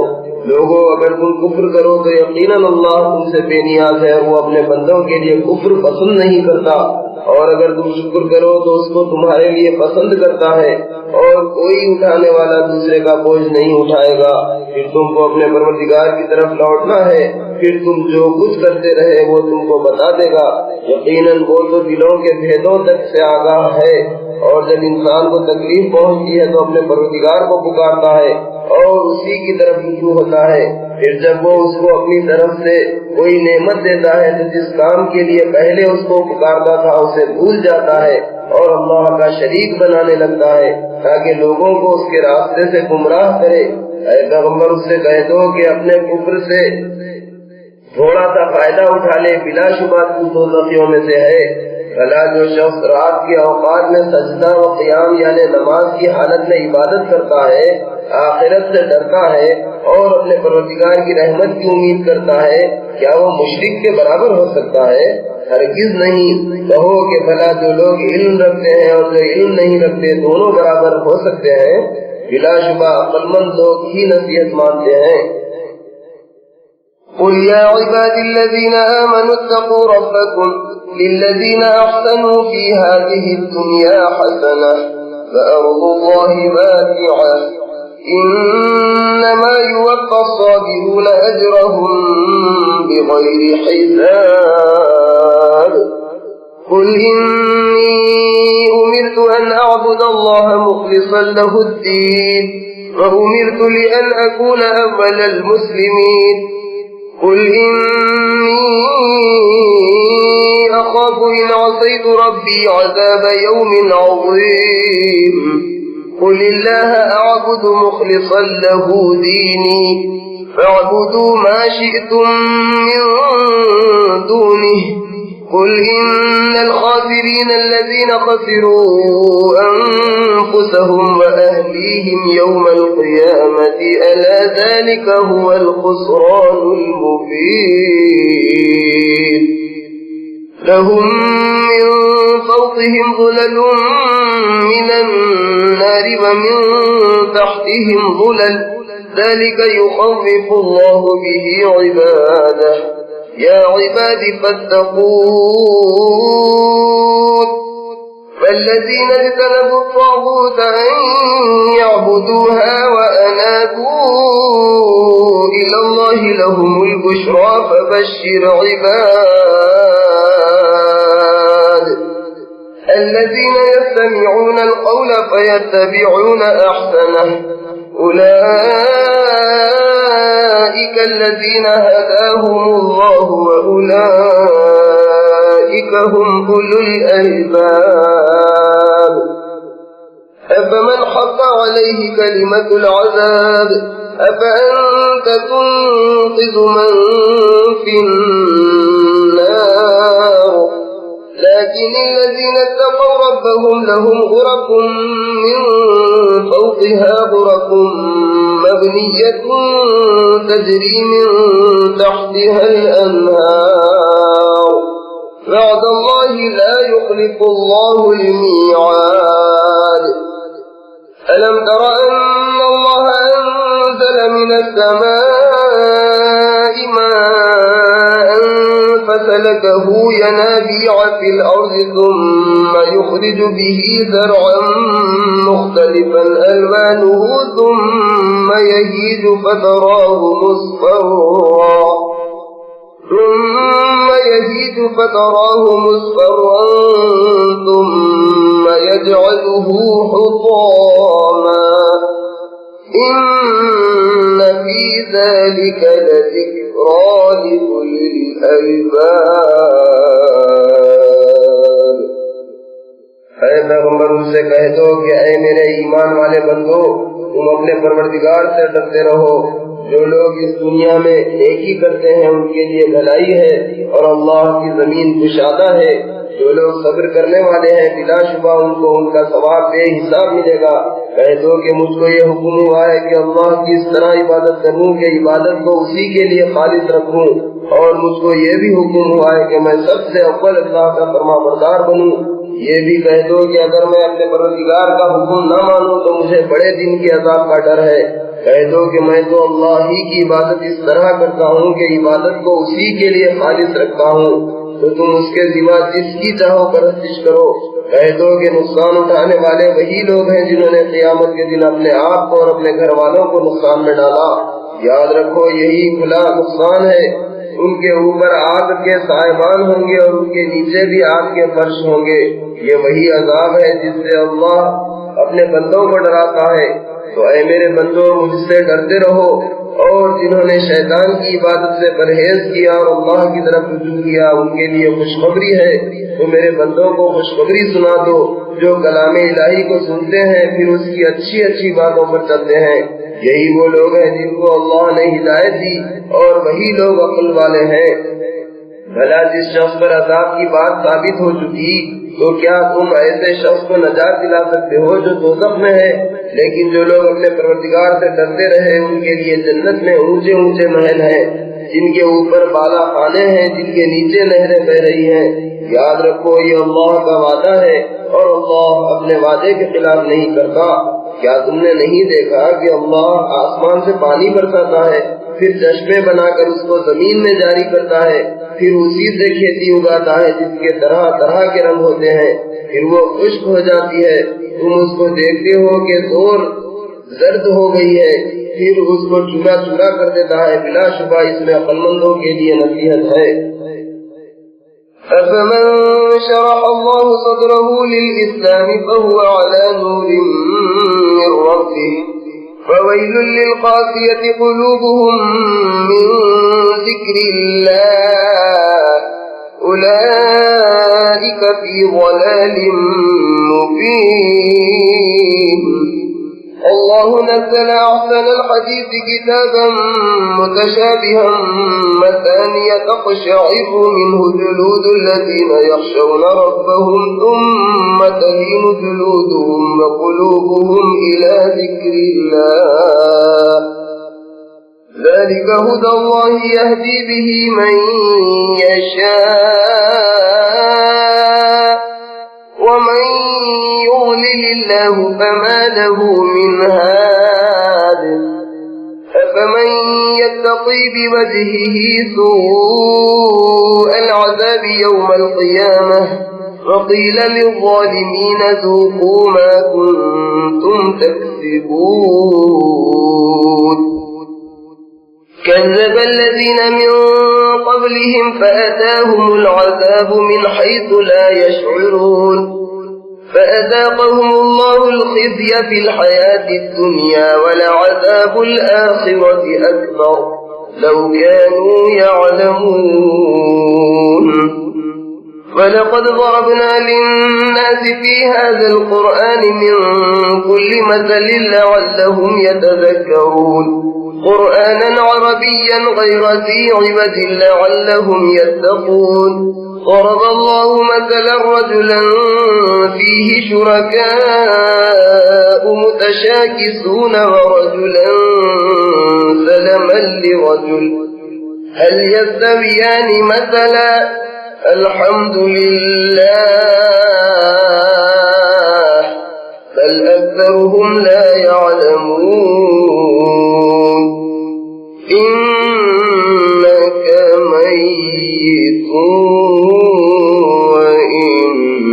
لوگوں اگر تم کفر کرو تو یقیناً اللہ تم سے بے نیاز ہے، وہ اپنے بندوں کے لیے کفر پسند نہیں کرتا، اور اگر تم شکر کرو تو اس کو تمہارے لیے پسند کرتا ہے، اور کوئی اٹھانے والا دوسرے کا بوجھ نہیں اٹھائے گا۔ پھر تم کو اپنے پروردگار کی طرف لوٹنا ہے، پھر تم جو کچھ کرتے رہے وہ تم کو بتا دے گا۔ یقیناً وہ تو دلوں کے بھیدوں تک سے آگاہ ہے، اور جب انسان کو تکلیف پہنچتی ہے تو اپنے پروردگار کو پکارتا ہے اور اسی کی طرف رجوع ہوتا ہے۔ پھر جب وہ اس کو اپنی طرف سے کوئی نعمت دیتا ہے تو جس کام کے لیے پہلے اس کو پکارتا تھا اسے بھول جاتا ہے اور اللہ کا شریک بنانے لگتا ہے تاکہ لوگوں کو اس کے راستے سے گمراہ کرے۔ اے پیغمبر اس سے کہہ دو کہ اپنے کفر سے تھوڑا سا فائدہ اٹھا لے، بلا شبہ تو دوزخیوں میں سے ہے۔ بھلا جو شخص رات کے اوقات میں سجدہ و قیام یعنی نماز کی حالت میں عبادت کرتا ہے، آخرت سے ڈرتا ہے اور اپنے پروردگار کی رحمت کی امید کرتا ہے، کیا وہ مشرک کے برابر ہو سکتا ہے؟ ہرگز نہیں۔ کہو کہ بھلا جو لوگ علم رکھتے ہیں اور جو علم نہیں رکھتے دونوں برابر ہو سکتے ہیں؟ بلا شبہ عقل مند لوگ ہی نصیحت مانتے ہیں۔ قل يا عبادي الذين آمنوا اتقوا ربكم للذين أحسنوا في هذه الدنيا حسنة فأرض الله واسعة إنما يوفى الصابرون أجرهم بغير حساب قل إني أمرت أن أعبد الله مخلصا له الدين وأمرت لأن أكون أول المسلمين قل إني أخاف إن عصيت ربي عذاب يوم عظيم قل الله أعبد مخلصا له ديني فاعبدوا ما شئتم من دونه قل إن الخاسرين الذين خسروا أنفسهم وأهليهم يوم القيامة ألا ذلك هو الخسران المبين لهم من فوقهم ظلل من النار ومن تحتهم ظلل ذلك يخوف الله به عباده يا عباد فاتقون فالذين اجتنبوا الطاغوت أن يعبدوها وأنابوا إلى الله لهم البشرى فبشر عباد الذين يستمعون القول فيتبعون أحسنه أولئك الذين هداهم الله وأولئك هم أولو الألباب أفمن حق عليه كلمة العذاب أفأنت تنقذ من في النار لكن الذين اتقوا ربهم لهم غرف من فوقها غرف مبنية تجري من تحتها الأنهار وعد الله لا يخلف الله الميعاد ألم تر أن الله أنزل من السماء ماء فسلكه ينابيع في الأرض ثم يخرج به زرعا مختلفا ألوانه ثم يهيج فتراه مصفرا ثم يجعله حطاما إن في ذلك لذكرى لأولي الألباب اے پیغمبر ان سے کہہ دو کہ اے میرے ایمان والے بندو تم اپنے پروردگار سے ڈرتے رہو جو لوگ اس دنیا میں نیکی کرتے ہیں ان کے لیے بھلائی ہے اور اللہ کی زمین کشادہ ہے جو لوگ صبر کرنے والے ہیں بلا شبہ ان کو ان کا ثواب بے حساب ملے گا کہہ دو کہ مجھ کو یہ حکم ہوا ہے کہ اللہ کی اس طرح عبادت کروں کہ عبادت کو اسی کے لیے خالص رکھوں اور مجھ کو یہ بھی حکم ہوا ہے کہ میں سب سے اول اللہ کا فرما بردار بنوں یہ بھی کہہ دو کہ اگر میں اپنے پروردگار کا حکم نہ مانوں تو مجھے بڑے دن کے عذاب کا ڈر ہے کہہ دو کہ میں تو اللہ ہی کی عبادت اس طرح کرتا ہوں کہ عبادت کو اسی کے لیے خالص رکھتا ہوں تو تم اس کے سوا جس کی چاہو پرستش کرو کہہ دو کہ نقصان اٹھانے والے وہی لوگ ہیں جنہوں نے قیامت کے دن اپنے آپ کو اور اپنے گھر والوں کو نقصان میں ڈالا یاد رکھو یہی کھلا نقصان ہے ان کے اوپر آگ کے سائبان ہوں گے اور ان کے نیچے بھی آگ کے فرش ہوں گے یہ وہی عذاب ہے جس سے اللہ اپنے بندوں کو ڈراتا ہے تو اے میرے بندوں مجھ سے ڈرتے رہو اور جنہوں نے شیطان کی عبادت سے پرہیز کیا اور اللہ کی طرف رجوع کیا ان کے لیے خوشخبری ہے تو میرے بندوں کو خوشخبری سنا دو جو کلام الہی کو سنتے ہیں پھر اس کی اچھی اچھی باتوں پر چلتے ہیں یہی وہ لوگ ہیں جن کو اللہ نے ہدایت دی اور وہی لوگ عقل والے ہیں بھلا جس شخص پر عذاب کی بات ثابت ہو چکی تو کیا تم ایسے شخص کو نجات دلا سکتے ہو جو دوزخ میں ہے لیکن جو لوگ اپنے پروردگار سے ڈرتے رہے ان کے لیے جنت میں اونچے اونچے محل ہیں جن کے اوپر بالا خانے ہیں جن کے نیچے نہریں بہ رہی ہیں یاد رکھو یہ اللہ کا وعدہ ہے اور اللہ اپنے وعدے کے خلاف نہیں کرتا کیا تم نے نہیں دیکھا کہ اللہ آسمان سے پانی برساتا ہے پھر چشمے بنا کر اس کو زمین میں جاری کرتا ہے پھر اسی سے کھیتی اگاتا ہے جس کے طرح طرح کے رنگ ہوتے ہیں پھر وہ خشک ہو جاتی ہے تم اس کو دیکھتے ہو کہ زور زرد ہو گئی ہے پھر اس کو چورا چورا کر دیتا ہے بلا شبہ اس میں عقل مندوں کے لیے نصیحت ہے أفمن شرح الله صدره للإسلام فهو على نور من ربه فويل للقاسية قلوبهم من ذكر الله أولئك في ضلال مبين. الله نزل أحسن الحديث كتابا متشابها مثانية تقشعر منه جلود الذين يخشون ربهم ثم تلين جلودهم وقلوبهم إلى ذكر الله ذلك هدى الله يهدي به من يشاء ومن يضلل الله فما له من هاد أفمن يتقي بوجهه سوء العذاب يوم القيامة وقيل للظالمين ذوقوا ما كنتم تكسبون. كذب الذين من قبلهم فأتاهم العذاب من حيث لا يشعرون فأذاقهم الله الخزي في الحياة الدنيا ولعذاب الآخرة أكبر لو كانوا يعلمون. ولقد ضربنا للناس في هذا القرآن من كل مثل لعلهم يتذكرون قرآنا عربيا غير ذي عوج لعلهم يتقون. ضرب الله مثلا رجلا فيه شركاء متشاكسون ورجلا سلما لرجل هل يستويان مثلا الحمد لله بل أكثرهم لا يعلمون. إنك ميت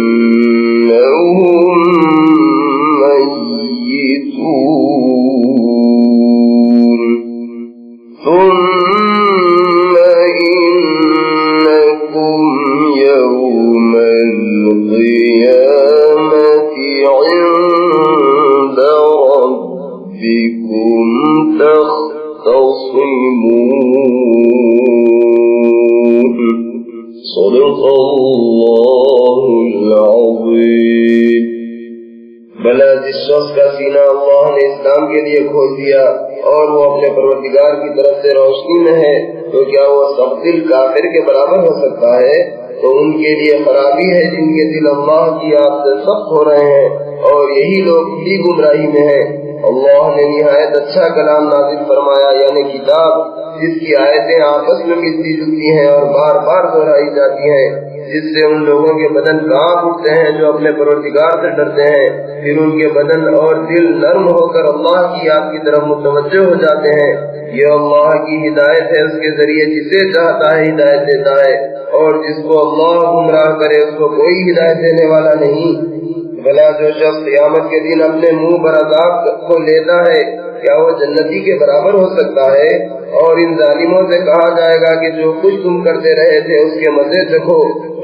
وإنهم ميتون ثم إنكم يوم القيامة عند ربكم تختصمون. صدق الله العظيم. भला जिस शख्स का सीना अल्लाह ने इस्लाम के लिए खोल दिया और वो अपने परवरदिगार की तरफ से रोशनी में है तो क्या वो सब दिल काफिर के बराबर हो सकता है? तो उनके लिए खराबी है जिनके दिल अल्लाह की याद से सख्त हो रहे हैं और यही लोग खुली गुमराही में हैं। अल्लाह ने निहायत अच्छा कलाम नाज़िल फरमाया यानी किताब जिसकी आयतें आपस में मिलती जुलती हैं और बार बार दोहराई जाती हैं जिससे उन लोगों के बदन कांप उठते हैं जो अपने परवरदिगार से डरते हैं। फिर उनके बदन और दिल नर्म होकर अल्लाह की याद की तरफ मुतवज्जो हो जाते हैं। ये अल्लाह की हिदायत है, उसके जरिए जिसे चाहता है हिदायत देता है और जिसको अल्लाह गुमराह करे उसको कोई हिदायत देने वाला नहीं। भला जो शख्स क़यामत के दिन अपने मुंह पर अज़ाब को लेता है क्या वो जन्नती के बराबर हो सकता है? और इन जालिमों से कहा जाएगा कि जो कुछ तुम करते रहे थे उसके मजे देखो।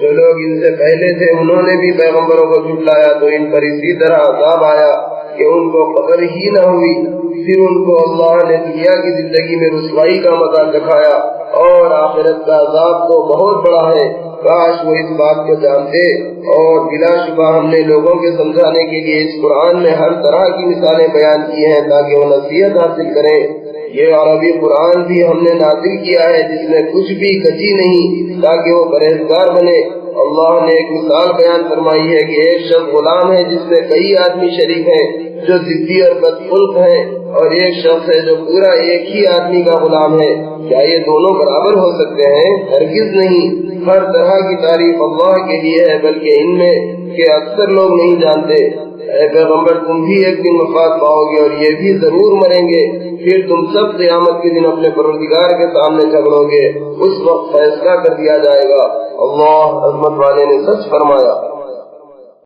जो लोग इनसे पहले थे उन्होंने भी पैगम्बरों को झुठलाया तो इन पर इसी तरह अज़ाब आया कि उनको खबर ही न हुई। फिर उनको अल्लाह ने दुनिया की जिंदगी में रुसवाई का मजा दिखाया और आखिरत का अज़ाब तो बहुत बड़ा है। काश वो इस बात को जानते। और बिलाशुबा हमने लोगों के समझाने के लिए इस कुरान में हर तरह की मिसालें बयान की हैं ताकि वो नसीहत हासिल करें। ये अरबी कुरान भी हमने नाज़िल किया है जिसमें कुछ भी कची नहीं ताकि वो परहेजगार बने। अल्लाह ने एक मिसाल बयान फरमाई है कि एक शख्स गुलाम है जिसमें कई आदमी शरीक हैं जो जिद्दी और बदखुल्क हैं और एक शख्स है जो पूरा एक ही आदमी का गुलाम है। क्या ये दोनों बराबर हो सकते हैं? हरगिज नहीं। हर तरह की तारीफ अल्लाह के लिए है बल्कि इनमें के अक्सर लोग नहीं जानते। ऐ पैगम्बर तुम भी एक दिन वफात पाओगे और ये भी जरूर मरेंगे। फिर तुम सब क़यामत के दिन अपने परवरदिगार के सामने झगड़ोगे। उस वक्त फैसला कर दिया जाएगा। अल्लाह अज़मत वाले ने सच फरमाया।